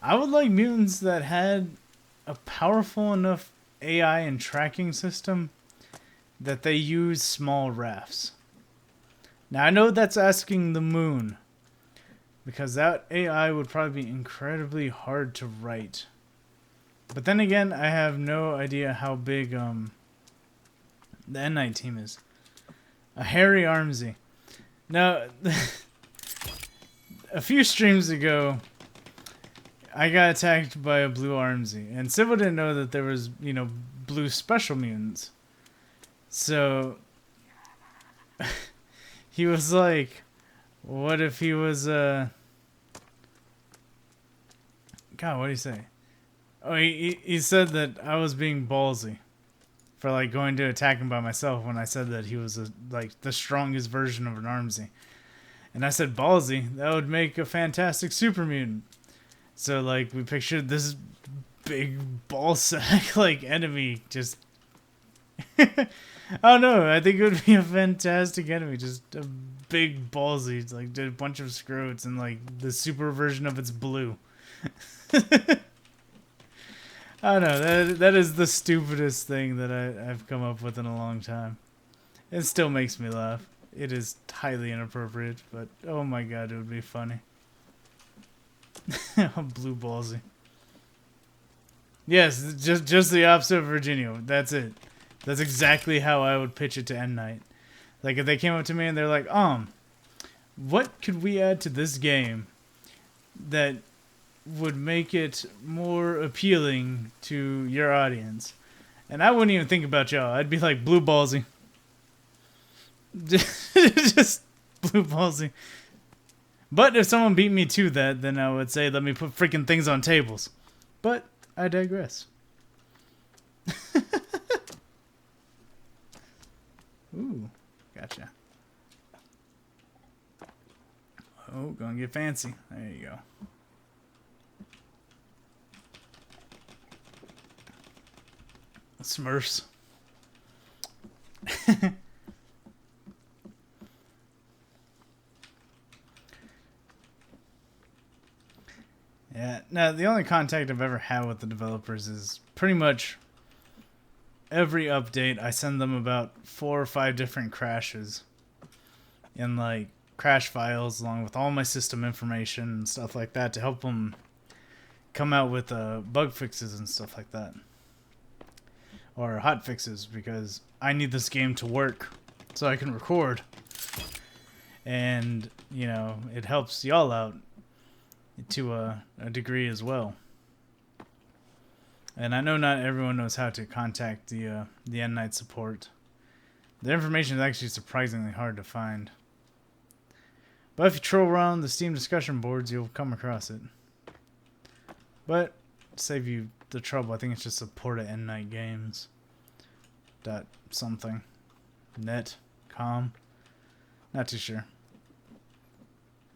A: I would like mutants that had a powerful enough AI and tracking system that they use small rafts. Now, I know that's asking the moon, because that AI would probably be incredibly hard to write. But then again, I have no idea how big the N Night team is. A hairy Armsy. Now, a few streams ago, I got attacked by a blue Armsy, and Civil didn't know that there was, you know, blue special mutants. So he was like, what if he was God, what did he say? Oh, he said that I was being ballsy for like going to attack him by myself when I said that he was like the strongest version of an Armsy. And I said ballsy, that would make a fantastic super mutant. So like we pictured this big ballsack like enemy just I don't know, I think it would be a fantastic enemy, just a big ballsy, it's like did a bunch of scrotes and like the super version of it's blue. I don't know, that is the stupidest thing that I've come up with in a long time. It still makes me laugh. It is highly inappropriate, but oh my god, it would be funny. Blue ballsy. Yes, just the opposite of Virginia. That's it. That's exactly how I would pitch it to N Night. Like if they came up to me and they're like, what could we add to this game that would make it more appealing to your audience? And I wouldn't even think about y'all. I'd be like, blue ballsy. Just blue ballsy. But if someone beat me to that, then I would say, let me put freaking things on tables. But I digress. Ooh, gotcha. Oh, gonna get fancy. There you go. Smurfs. Yeah, now the only contact I've ever had with the developers is pretty much every update I send them about 4 or 5 different crashes in like crash files along with all my system information and stuff like that to help them come out with bug fixes and stuff like that. Or hot fixes, because I need this game to work so I can record. And, you know, it helps y'all out to a degree as well. And I know not everyone knows how to contact the N Night support. The information is actually surprisingly hard to find. But if you troll around the Steam discussion boards, you'll come across it. But to save you the trouble, I think it's just support at N Night Games. Dot something. Net. Com. Not too sure.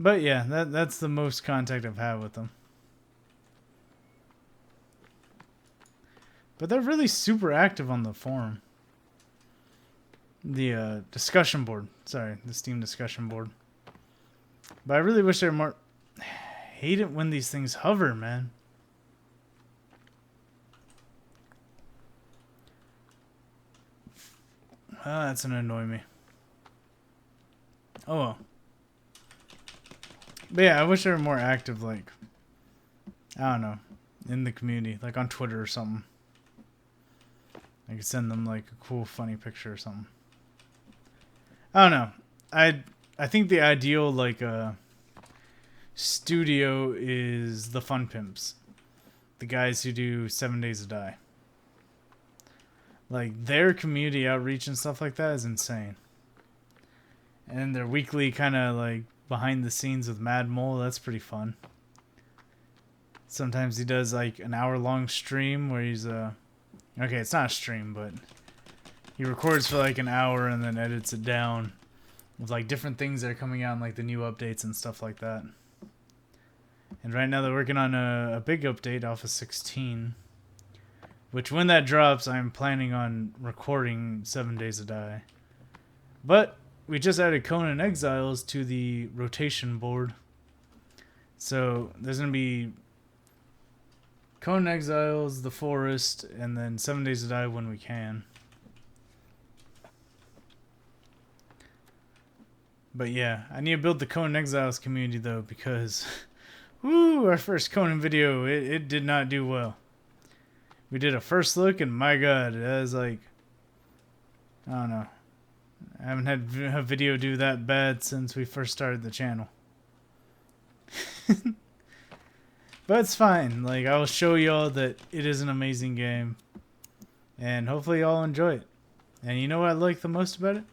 A: But yeah, that's the most contact I've had with them. But they're really super active on the forum. The discussion board. Sorry, the Steam discussion board. But I really wish there were more... I hate it when these things hover, man. Oh, that's gonna annoy me. Oh well. But yeah, I wish they were more active, like, I don't know, in the community, like on Twitter or something. I could send them like a cool, funny picture or something. I don't know. I think the ideal like studio is the Fun Pimps, the guys who do 7 Days to Die. Like their community outreach and stuff like that is insane. And their weekly kind of like behind the scenes with Mad Mole, that's pretty fun. Sometimes he does like an hour-long stream where he's okay, it's not a stream, but he records for like an hour and then edits it down with like different things that are coming out and like the new updates and stuff like that. And right now they're working on a big update, Alpha 16, which when that drops, I'm planning on recording 7 Days to Die. But we just added Conan Exiles to the rotation board. So there's going to be Conan Exiles, The Forest, and then 7 Days to Die when we can. But yeah, I need to build the Conan Exiles community though, because woo, our first Conan video, it did not do well. We did a first look, and my god, that was like, I don't know. I haven't had a video do that bad since we first started the channel. But it's fine. Like, I will show y'all that it is an amazing game. And hopefully y'all enjoy it. And you know what I like the most about it?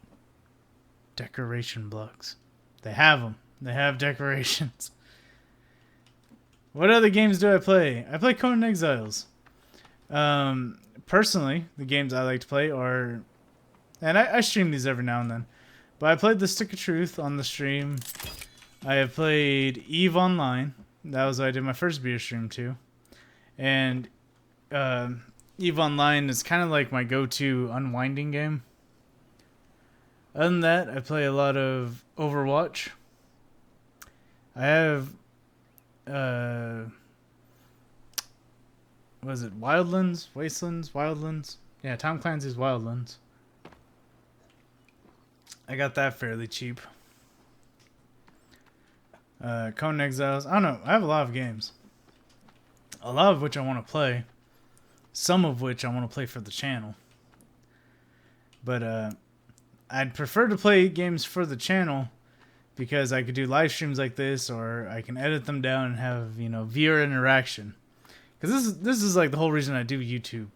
A: Decoration blocks. They have them. They have decorations. What other games do I play? I play Conan Exiles. Personally, the games I like to play are... And I stream these every now and then. But I played the Stick of Truth on the stream. I have played EVE Online. That was what I did my first beer stream too. And EVE Online is kind of like my go-to unwinding game. Other than that, I play a lot of Overwatch. I have... what is it? Wildlands? Wastelands? Wildlands? Yeah, Tom Clancy's Wildlands. I got that fairly cheap. Conan Exiles. I don't know. I have a lot of games. A lot of which I want to play. Some of which I want to play for the channel. But I'd prefer to play games for the channel because I could do live streams like this, or I can edit them down and have, you know, viewer interaction. Because this is like the whole reason I do YouTube.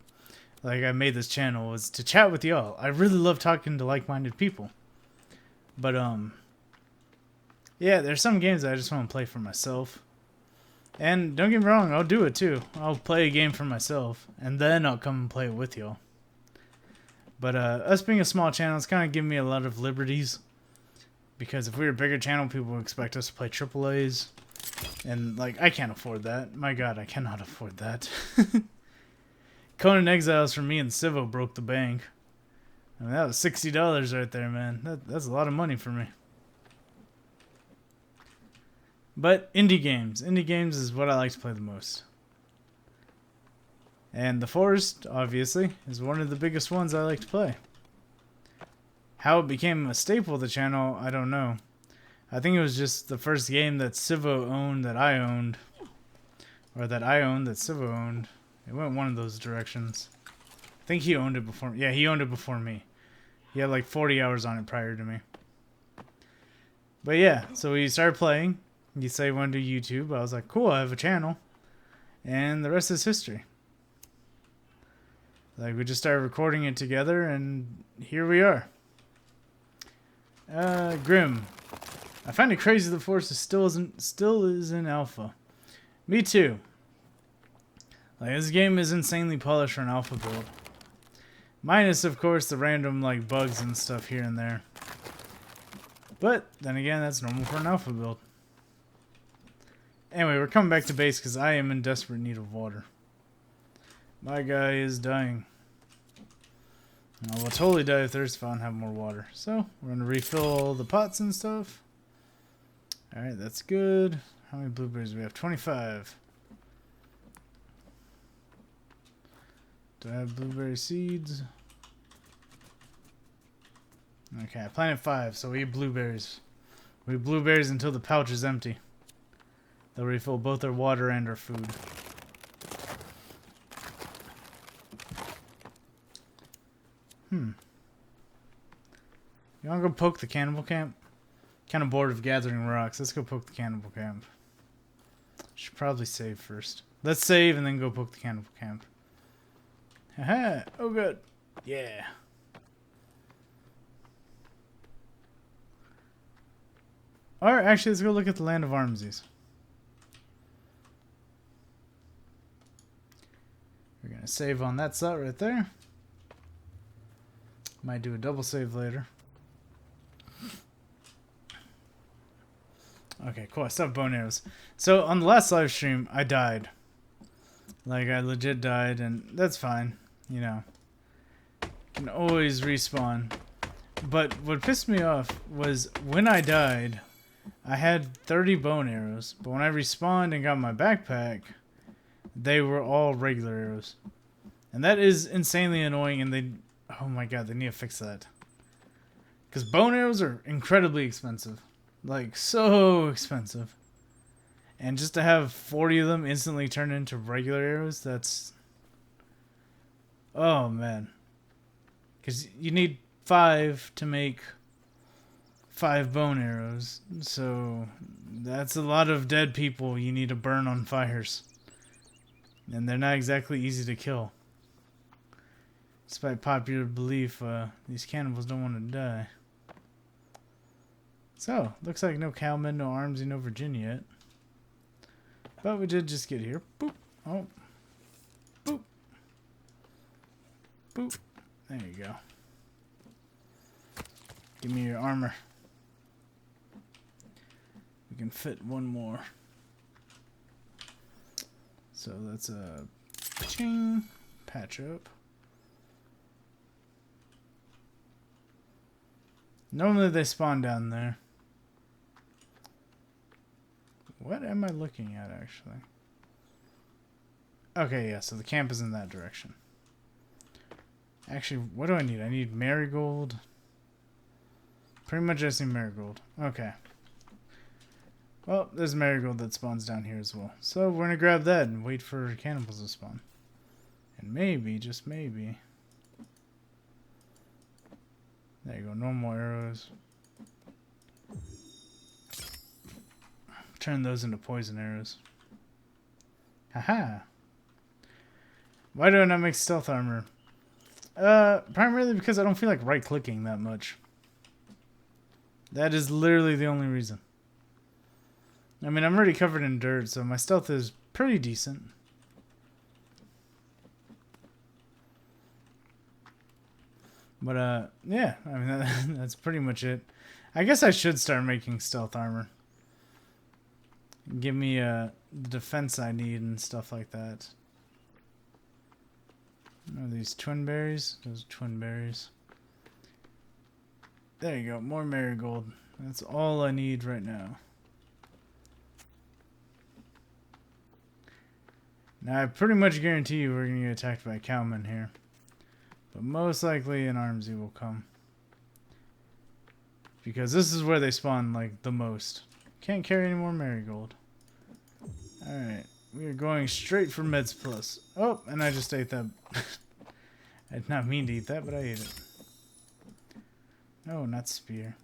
A: Like, I made this channel was to chat with y'all. I really love talking to like-minded people. But yeah, there's some games that I just want to play for myself. And don't get me wrong, I'll do it too. I'll play a game for myself, and then I'll come and play it with y'all. But us being a small channel, it's kind of giving me a lot of liberties. Because if we were a bigger channel, people would expect us to play AAAs. And, like, I can't afford that. My god, I cannot afford that. Conan Exiles for me and Civo broke the bank. I mean, that was $60 right there, man. That's a lot of money for me. But indie games. Indie games is what I like to play the most. And The Forest, obviously, is one of the biggest ones I like to play. How it became a staple of the channel, I don't know. I think it was just the first game that Civo owned that I owned. Or that I owned that Civo owned. It went one of those directions. I think he owned it before. Yeah, he owned it before me. He had like 40 hours on it prior to me. But yeah, so we started playing. He said he wanted to do YouTube. I was like, cool, I have a channel. And the rest is history. Like, we just started recording it together, and here we are. Grim. I find it crazy the Force still is in alpha. Me too. Like, this game is insanely polished for an alpha build. Minus, of course, the random, like, bugs and stuff here and there. But, then again, that's normal for an alpha build. Anyway, we're coming back to base because I am in desperate need of water. My guy is dying. I will totally die of thirst if I don't have more water. So, we're going to refill all the pots and stuff. Alright, that's good. How many blueberries do we have? 25. Do I have blueberry seeds? Okay, I planted 5, so we eat blueberries. We eat blueberries until the pouch is empty. They'll refill both our water and our food. You wanna go poke the cannibal camp? Kind of bored of gathering rocks. Let's go poke the cannibal camp. Should probably save first. Let's save and then go poke the cannibal camp. Haha! Oh good. Yeah. Alright, actually let's go look at the land of Armsies. We're gonna save on that slot right there. Might do a double save later. Okay, cool. I still have bone arrows. So, on the last live stream, I died. Like, I legit died, and that's fine. You know. Can always respawn. But what pissed me off was when I died, I had 30 bone arrows. But when I respawned and got my backpack, they were all regular arrows. And that is insanely annoying, and they... Oh my god, they need to fix that. Because bone arrows are incredibly expensive. Like, so expensive. And just to have 40 of them instantly turn into regular arrows, that's... Oh, man. Because you need 5 to make 5 bone arrows. So that's a lot of dead people you need to burn on fires. And they're not exactly easy to kill. Despite popular belief, these cannibals don't want to die. So, looks like no cowmen, no arms, no Virginia yet. But we did just get here. Boop. Oh. Boop. Boop. There you go. Give me your armor. We can fit one more. So that's a ching patch up. Normally they spawn down there. What am I looking at, actually? Okay, yeah, so the camp is in that direction. Actually, what do I need? I need marigold. Pretty much just need marigold. Okay. Well, there's marigold that spawns down here as well. So we're going to grab that and wait for cannibals to spawn. And maybe, just maybe... There you go, normal arrows. Turn those into poison arrows. Haha. Why do I not make stealth armor? Primarily because I don't feel like right-clicking that much. That is literally the only reason. I mean, I'm already covered in dirt, so my stealth is pretty decent. But, yeah, I mean, that's pretty much it. I guess I should start making stealth armor. Give me, the defense I need and stuff like that. Oh, these twin berries? Those twin berries. There you go, more marigold. That's all I need right now. Now, I pretty much guarantee you we're going to get attacked by cowmen here. But most likely an armsy will come. Because this is where they spawn, like, the most. Can't carry any more marigold. Alright. We are going straight for Meds Plus. Oh, and I just ate that. I did not mean to eat that, but I ate it. No, not spear.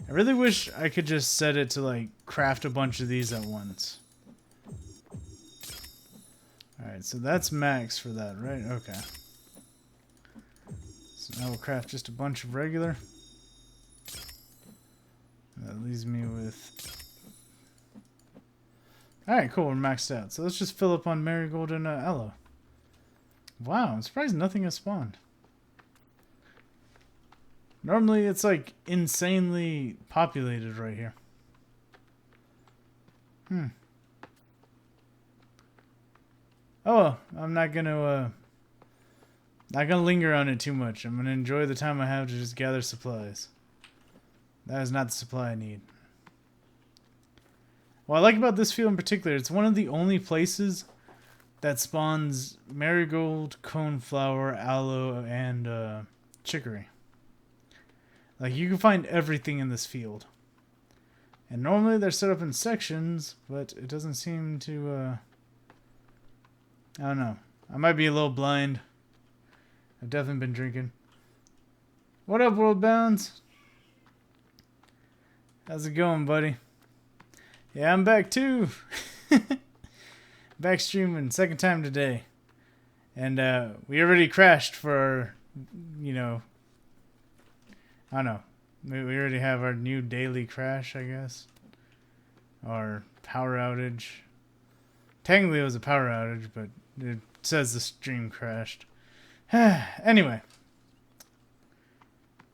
A: I really wish I could just set it to, like, craft a bunch of these at once. Alright, so that's max for that, right? Okay. So now we'll craft just a bunch of regular. That leaves me with... Alright, cool, we're maxed out. So let's just fill up on marigold and aloe. Wow, I'm surprised nothing has spawned. Normally it's like insanely populated right here. Oh well, I'm not gonna linger on it too much. I'm gonna enjoy the time I have to just gather supplies. That is not the supply I need. What I like about this field in particular, it's one of the only places that spawns marigold, coneflower, aloe, and chicory. Like, you can find everything in this field. And normally they're set up in sections, but it doesn't seem to, I don't know. I might be a little blind. I've definitely been drinking. What up, World Bounds? How's it going, buddy? Yeah, I'm back too. Back streaming, second time today. And we already crashed for our, you know, I don't know. We already have our new daily crash, I guess. Or power outage. Technically it was a power outage, but it says the stream crashed. Anyway.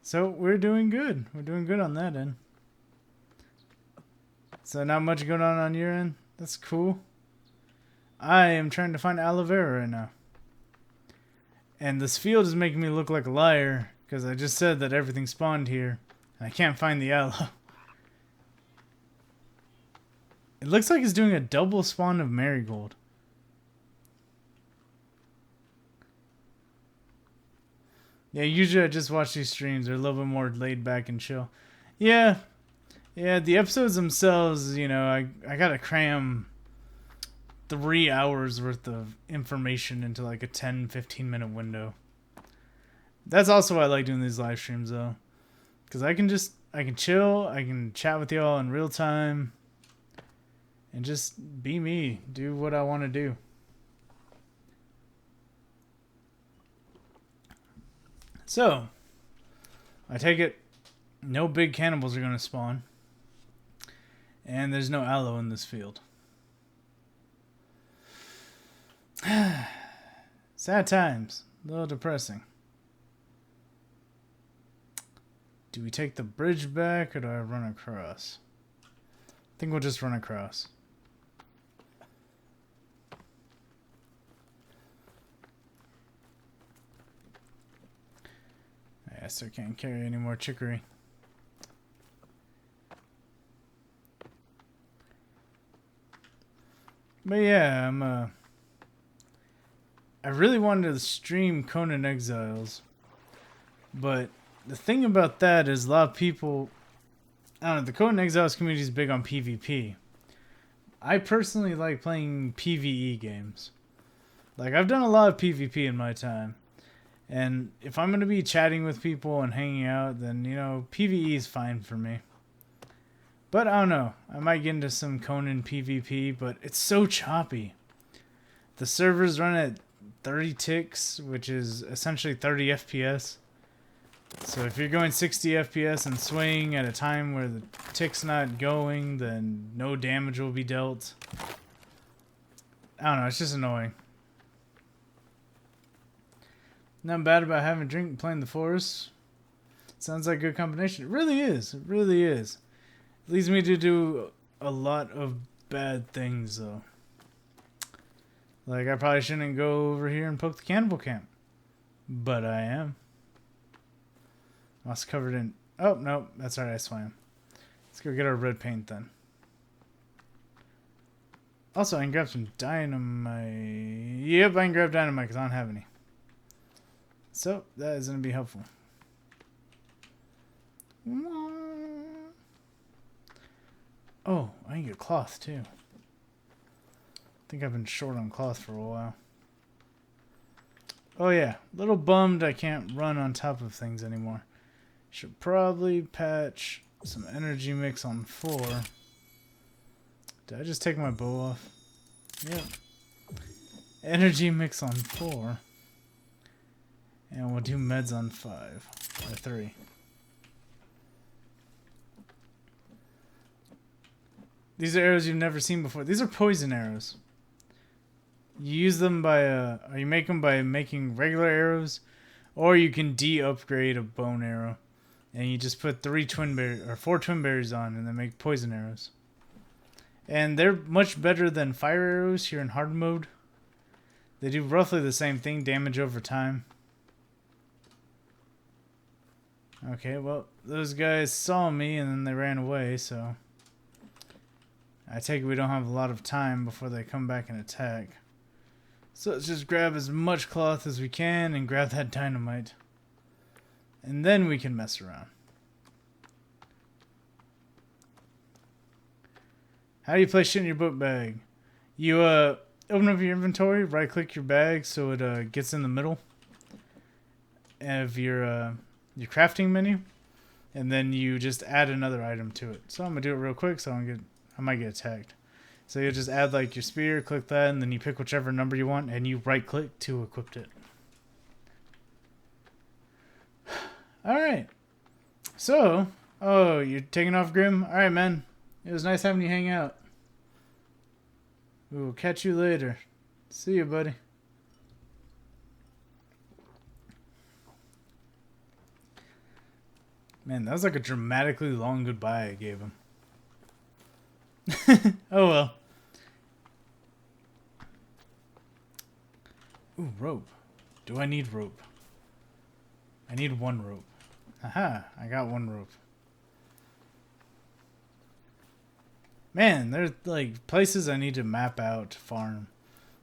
A: So we're doing good. We're doing good on that end. So not much going on your end? That's cool. I am trying to find aloe vera right now. And this field is making me look like a liar, because I just said that everything spawned here, and I can't find the aloe. It looks like it's doing a double spawn of marigold. Yeah, usually I just watch these streams. They're a little bit more laid back and chill. Yeah, yeah. The episodes themselves, you know, I gotta cram 3 hours worth of information into like a 10-15 minute window. That's also why I like doing these live streams though, because I can chill, I can chat with y'all in real time, and just be me, do what I want to do. So, I take it no big cannibals are going to spawn. And there's no aloe in this field. Sad times. A little depressing. Do we take the bridge back or do I run across? I think we'll just run across. I still can't carry any more chicory. But yeah, I really wanted to stream Conan Exiles. But the thing about that is a lot of people, I don't know, the Conan Exiles community is big on PvP. I personally like playing PvE games. Like, I've done a lot of PvP in my time. And if I'm going to be chatting with people and hanging out, then, you know, PvE is fine for me. But I don't know. I might get into some Conan PvP, but it's so choppy. The servers run at 30 ticks, which is essentially 30 FPS. So if you're going 60 FPS and swaying at a time where the tick's not going, then no damage will be dealt. I don't know. It's just annoying. Nothing bad about having a drink and playing the forest. Sounds like a good combination. It really is. It really is. It leads me to do a lot of bad things, though. Like, I probably shouldn't go over here and poke the cannibal camp. But I am. Moss covered in... Oh, no. That's alright. I swam. Let's go get our red paint, then. Also, I can grab some dynamite. Yep, I can grab dynamite because I don't have any. So, that is going to be helpful. Oh, I can get cloth too. I think I've been short on cloth for a while. Oh yeah, little bummed I can't run on top of things anymore. Should probably patch some energy mix on 4. Did I just take my bow off? Yep. Energy mix on 4. And we'll do meds on 5. Or 3. These are arrows you've never seen before. These are poison arrows. You use them by, or you make them by making regular arrows, or you can de-upgrade a bone arrow, and you just put 4 twin berries on, and then make poison arrows. And they're much better than fire arrows here in hard mode. They do roughly the same thing, damage over time. Okay, well, those guys saw me and then they ran away, so I take it we don't have a lot of time before they come back and attack. So let's just grab as much cloth as we can and grab that dynamite. And then we can mess around. How do you place shit in your book bag? You open up your inventory, right click your bag so it gets in the middle of your crafting menu, and then you just add another item to it. So I'm gonna do it real quick so I might get attacked. So you just add like your spear, click that, and then you pick whichever number you want, and you right click to equip it. Alright. So, oh, you're taking off, Grim? Alright, man. It was nice having you hang out. We will catch you later. See you, buddy. Man, that was like a dramatically long goodbye I gave him. Oh well. Ooh, rope. Do I need rope? I need 1 rope. Haha, I got 1 rope. Man, there's like places I need to map out to farm.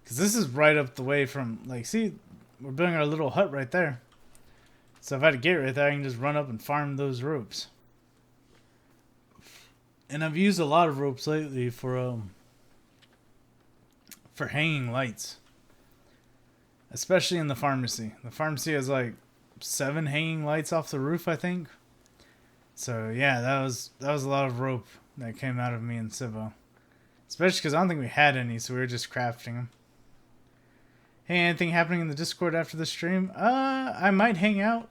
A: Because this is right up the way from, like, see, we're building our little hut right there. So if I had to get right there, I can just run up and farm those ropes. And I've used a lot of ropes lately for hanging lights. Especially in the pharmacy. The pharmacy has like 7 hanging lights off the roof, I think. So yeah, that was a lot of rope that came out of me and Sivo. Especially because I don't think we had any, so we were just crafting them. Hey, anything happening in the Discord after the stream? I might hang out.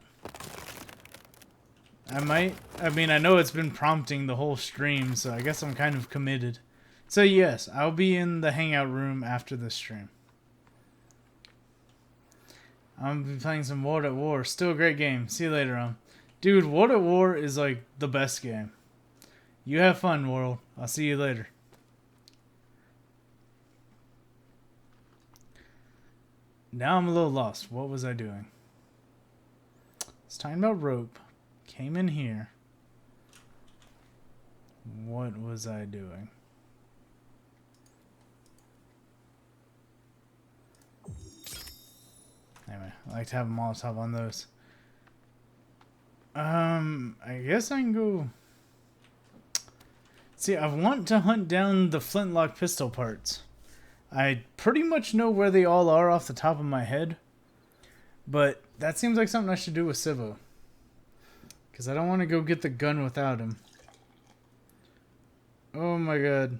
A: I might. I mean, I know it's been prompting the whole stream, so I guess I'm kind of committed. So yes, I'll be in the hangout room after the stream. I'm gonna be playing some World at War. Still a great game. See you later on. Dude, World at War is like the best game. You have fun, World. I'll see you later. Now I'm a little lost. What was I doing? It's talking about rope. Came in here. What was I doing? Anyway, I like to have a Molotov on those. I guess I can go... See, I want to hunt down the flintlock pistol parts. I pretty much know where they all are off the top of my head. But that seems like something I should do with Sivo. Because I don't want to go get the gun without him. Oh my god.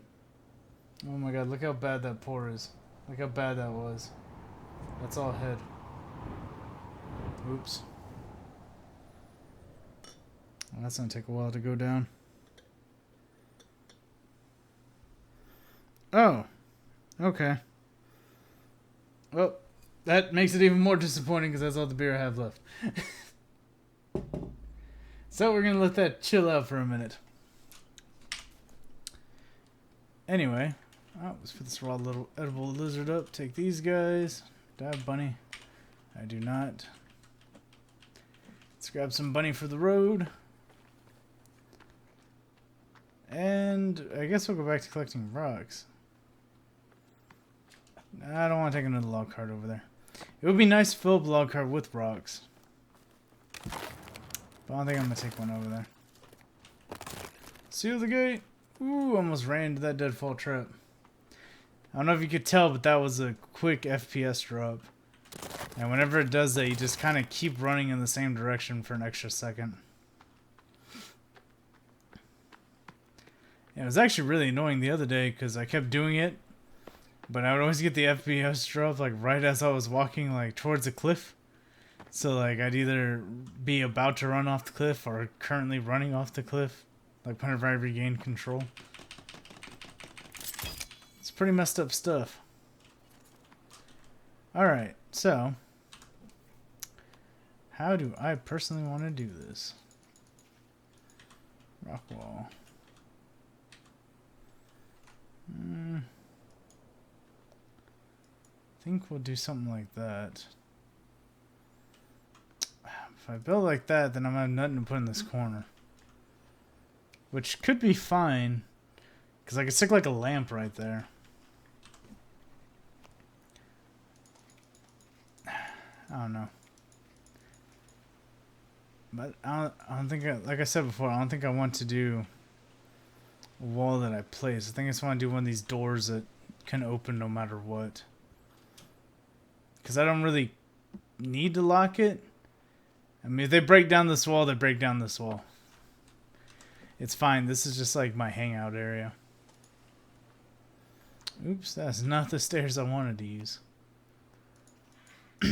A: Oh my god, look how bad that pour is. Look how bad that was. That's all head. Oops. Well, that's going to take a while to go down. Oh. Okay. Well, that makes it even more disappointing because that's all the beer I have left. So we're going to let that chill out for a minute. Anyway. Oh, let's put this raw little edible lizard up. Take these guys. Do I have bunny? I do not. Let's grab some bunny for the road. And I guess we'll go back to collecting rocks. I don't want to take another log cart over there. It would be nice to fill up a log cart with rocks. But I don't think I'm going to take one over there. Seal the gate. Ooh, almost ran into that deadfall trap. I don't know if you could tell, but that was a quick FPS drop. And whenever it does that, you just kind of keep running in the same direction for an extra second. And it was actually really annoying the other day because I kept doing it, but I would always get the FPS drop like right as I was walking like towards a cliff. So like I'd either be about to run off the cliff or currently running off the cliff, like whenever I regained control. It's pretty messed up stuff. Alright, so how do I personally want to do this? Rock wall. I think we'll do something like that. If I build like that, then I'm gonna have nothing to put in this corner. Which could be fine, because I could stick like a lamp right there. I don't know. But I don't think, like I said before, I don't think I want to do a wall that I place. I think I just want to do one of these doors that can open no matter what. Because I don't really need to lock it. I mean, if they break down this wall, they break down this wall. It's fine. This is just like my hangout area. Oops, that's not the stairs I wanted to use. There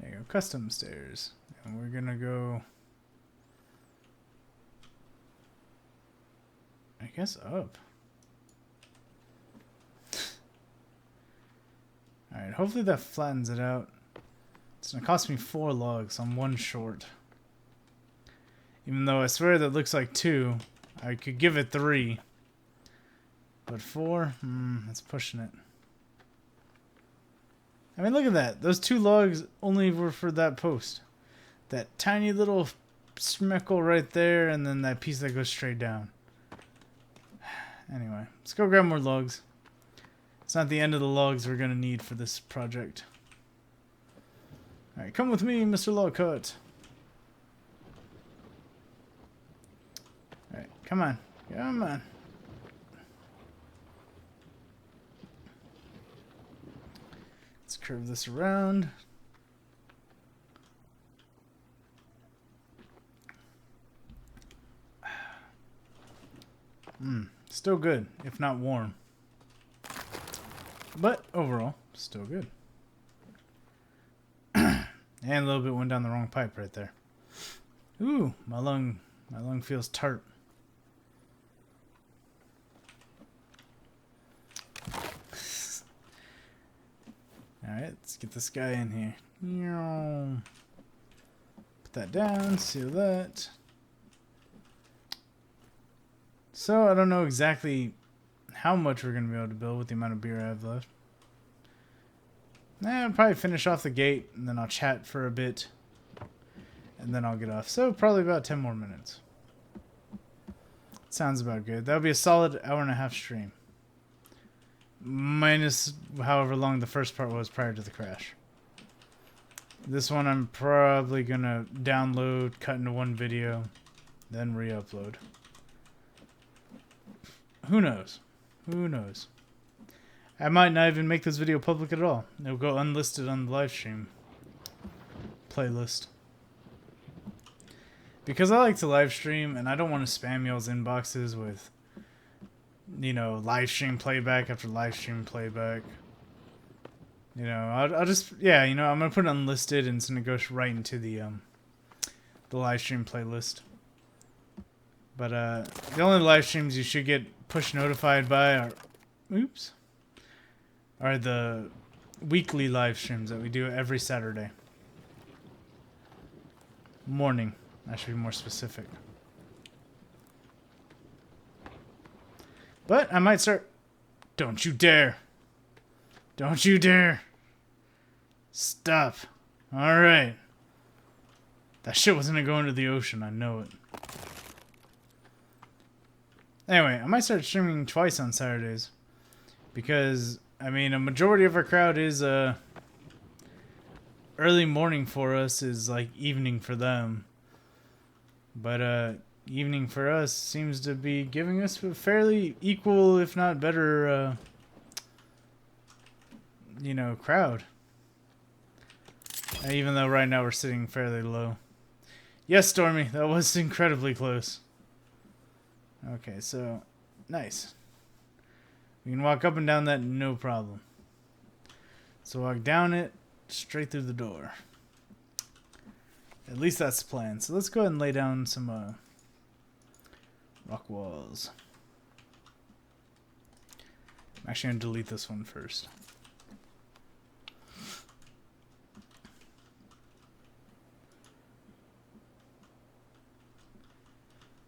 A: you go, custom stairs. And we're gonna go, I guess, up. Alright, hopefully that flattens it out. It's gonna cost me 4 logs, so I'm 1 short. Even though I swear that looks like 2. I could give it 3. But 4? That's pushing it. I mean, look at that. Those 2 logs only were for that post. That tiny little smeckle right there, and then that piece that goes straight down. Anyway, let's go grab more logs. It's not the end of the logs we're going to need for this project. Alright, come with me, Mr. Lawcut. Alright, come on. Come on. Let's curve this around. Still good, if not warm. But overall, still good. And a little bit went down the wrong pipe right there. Ooh, my lung feels tart. Alright, let's get this guy in here. Put that down, seal that. So, I don't know exactly how much we're going to be able to build with the amount of beer I have left. I'll probably finish off the gate, and then I'll chat for a bit. And then I'll get off. So, probably about 10 more minutes. Sounds about good. That'll be a solid hour-and-a-half stream. Minus however long the first part was prior to the crash. This one I'm probably going to download, cut into one video, then re-upload. Who knows? Who knows? I might not even make this video public at all. It'll go unlisted on the live stream playlist. Because I like to live stream and I don't want to spam y'all's inboxes with, you know, live stream playback after live stream playback. You know, I'll just, yeah, you know, I'm going to put it unlisted and it's going to go right into the live stream playlist. But the only live streams you should get push notified by are the weekly live streams that we do every Saturday morning. I should be more specific. But I might start. Don't you dare! Don't you dare! Stop! All right. That shit was gonna go into the ocean. I know it. Anyway, I might start streaming twice on Saturdays. Because, I mean, a majority of our crowd is early morning for us is like evening for them. But evening for us seems to be giving us a fairly equal, if not better, you know, crowd. Even though right now we're sitting fairly low. Yes, Stormy, that was incredibly close. Okay, so, nice. We can walk up and down that, no problem. So walk down it, straight through the door. At least that's the plan. So let's go ahead and lay down some rock walls. I'm actually going to delete this one first.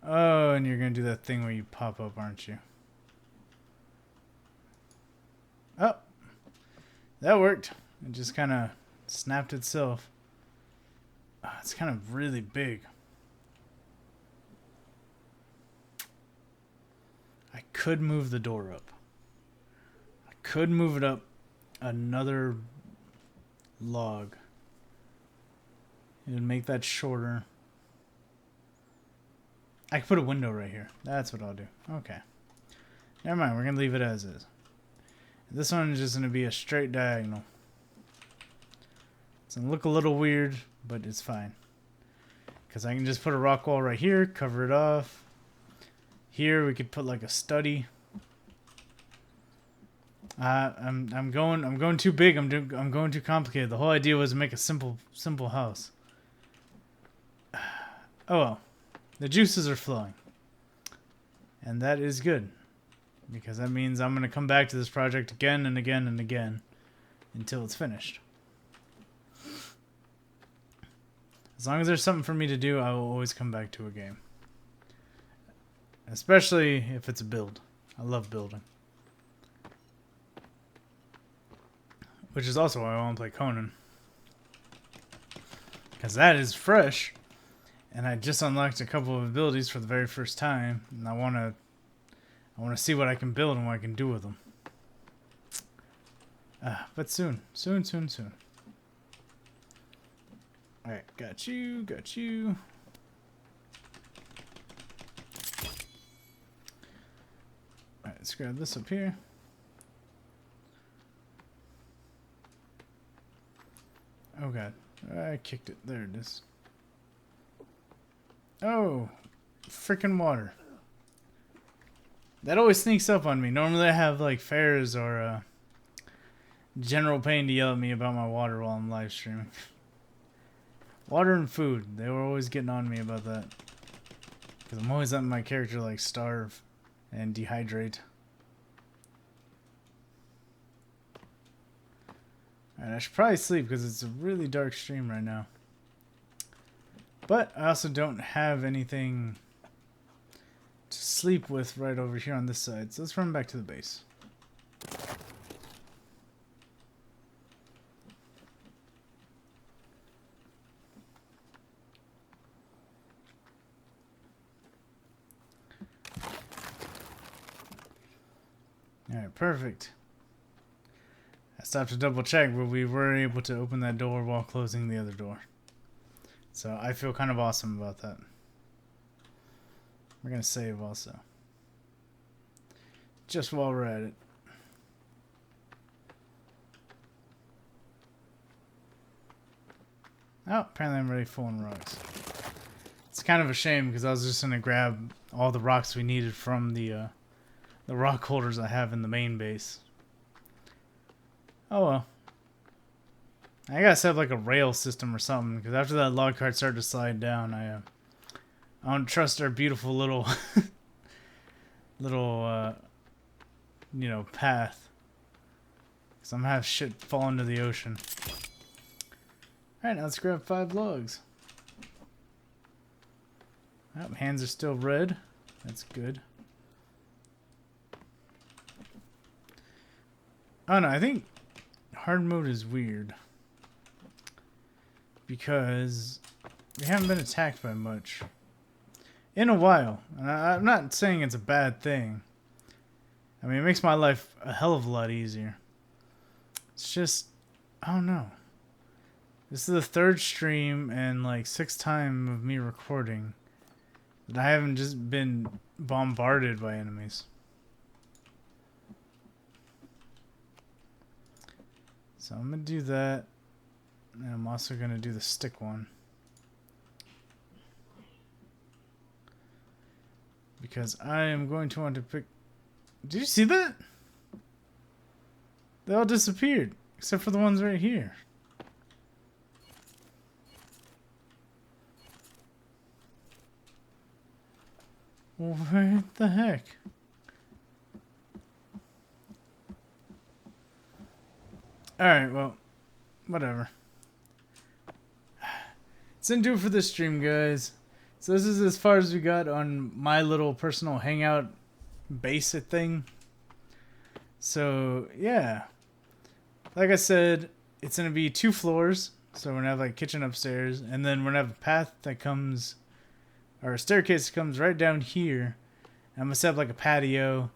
A: Oh, and you're going to do that thing where you pop up, aren't you? Oh, that worked. It just kind of snapped itself. Oh, it's kind of really big. I could move the door up. I could move it up another log. It would make that shorter. I could put a window right here. That's what I'll do. Okay. Never mind. We're going to leave it as is. This one is just going to be a straight diagonal. It's going to look a little weird, but it's fine. Because I can just put a rock wall right here, cover it off. Here we could put like a study. I'm going too big. I'm going too complicated. The whole idea was to make a simple house. Oh well. The juices are flowing. And that is good. Because that means I'm going to come back to this project again and again and again until it's finished. As long as there's something for me to do, I will always come back to a game. Especially if it's a build. I love building. Which is also why I want to play Conan. Because that is fresh. And I just unlocked a couple of abilities for the very first time. And I want to see what I can build and what I can do with them. But soon. Soon. Alright, got you, got you. Alright, let's grab this up here. Oh god, I kicked it. There it is. Oh, freaking water. That always sneaks up on me. Normally I have like fairs or General Pain to yell at me about my water while I'm live streaming. Water and food. They were always getting on me about that. Because I'm always letting my character like starve and dehydrate. Alright, I should probably sleep because it's a really dark stream right now. But I also don't have anything to sleep with right over here on this side. So let's run back to the base. Alright, perfect. I stopped to double check, but we were able to open that door while closing the other door. So I feel kind of awesome about that. We're going to save also. Just while we're at it. Oh, apparently I'm already full in rocks. It's kind of a shame because I was just going to grab all the rocks we needed from the rock holders I have in the main base. Oh well. I gotta set up like a rail system or something because after that log cart started to slide down, I don't trust our beautiful little you know, path. Because I'm gonna have shit fall into the ocean. Alright, now let's grab 5 logs. Oh, hands are still red. That's good. Oh no, I think hard mode is weird. Because we haven't been attacked by much. In a while. And I'm not saying it's a bad thing. I mean, it makes my life a hell of a lot easier. It's just, I don't know. This is the 3rd stream and like 6th time of me recording that I haven't just been bombarded by enemies. So I'm going to do that. And I'm also going to do the stick one. Because I am going to want to pick... Did you see that? They all disappeared. Except for the ones right here. What the heck? Alright, well, whatever. It's gonna do it for this stream, guys. So this is as far as we got on my little personal hangout basic thing. So, yeah. Like I said, it's gonna be 2 floors. So we're gonna have like kitchen upstairs, and then we're gonna have a path that comes, or a staircase that comes right down here. And I'm gonna set up like a patio,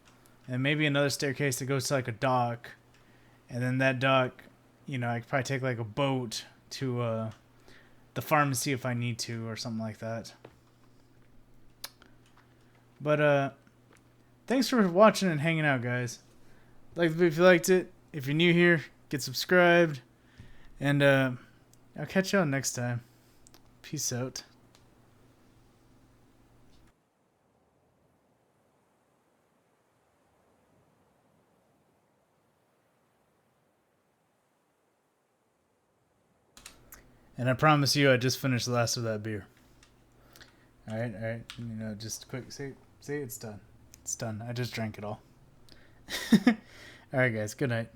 A: and maybe another staircase that goes to like a dock. And then that dock, you know, I could probably take like a boat to the pharmacy if I need to or something like that. But thanks for watching and hanging out, guys. Like if you liked it. If you're new here, get subscribed. And I'll catch y'all next time. Peace out. And I promise you, I just finished the last of that beer. Alright, alright. You know, just quick. See, it's done. It's done. I just drank it all. Alright, guys. Good night.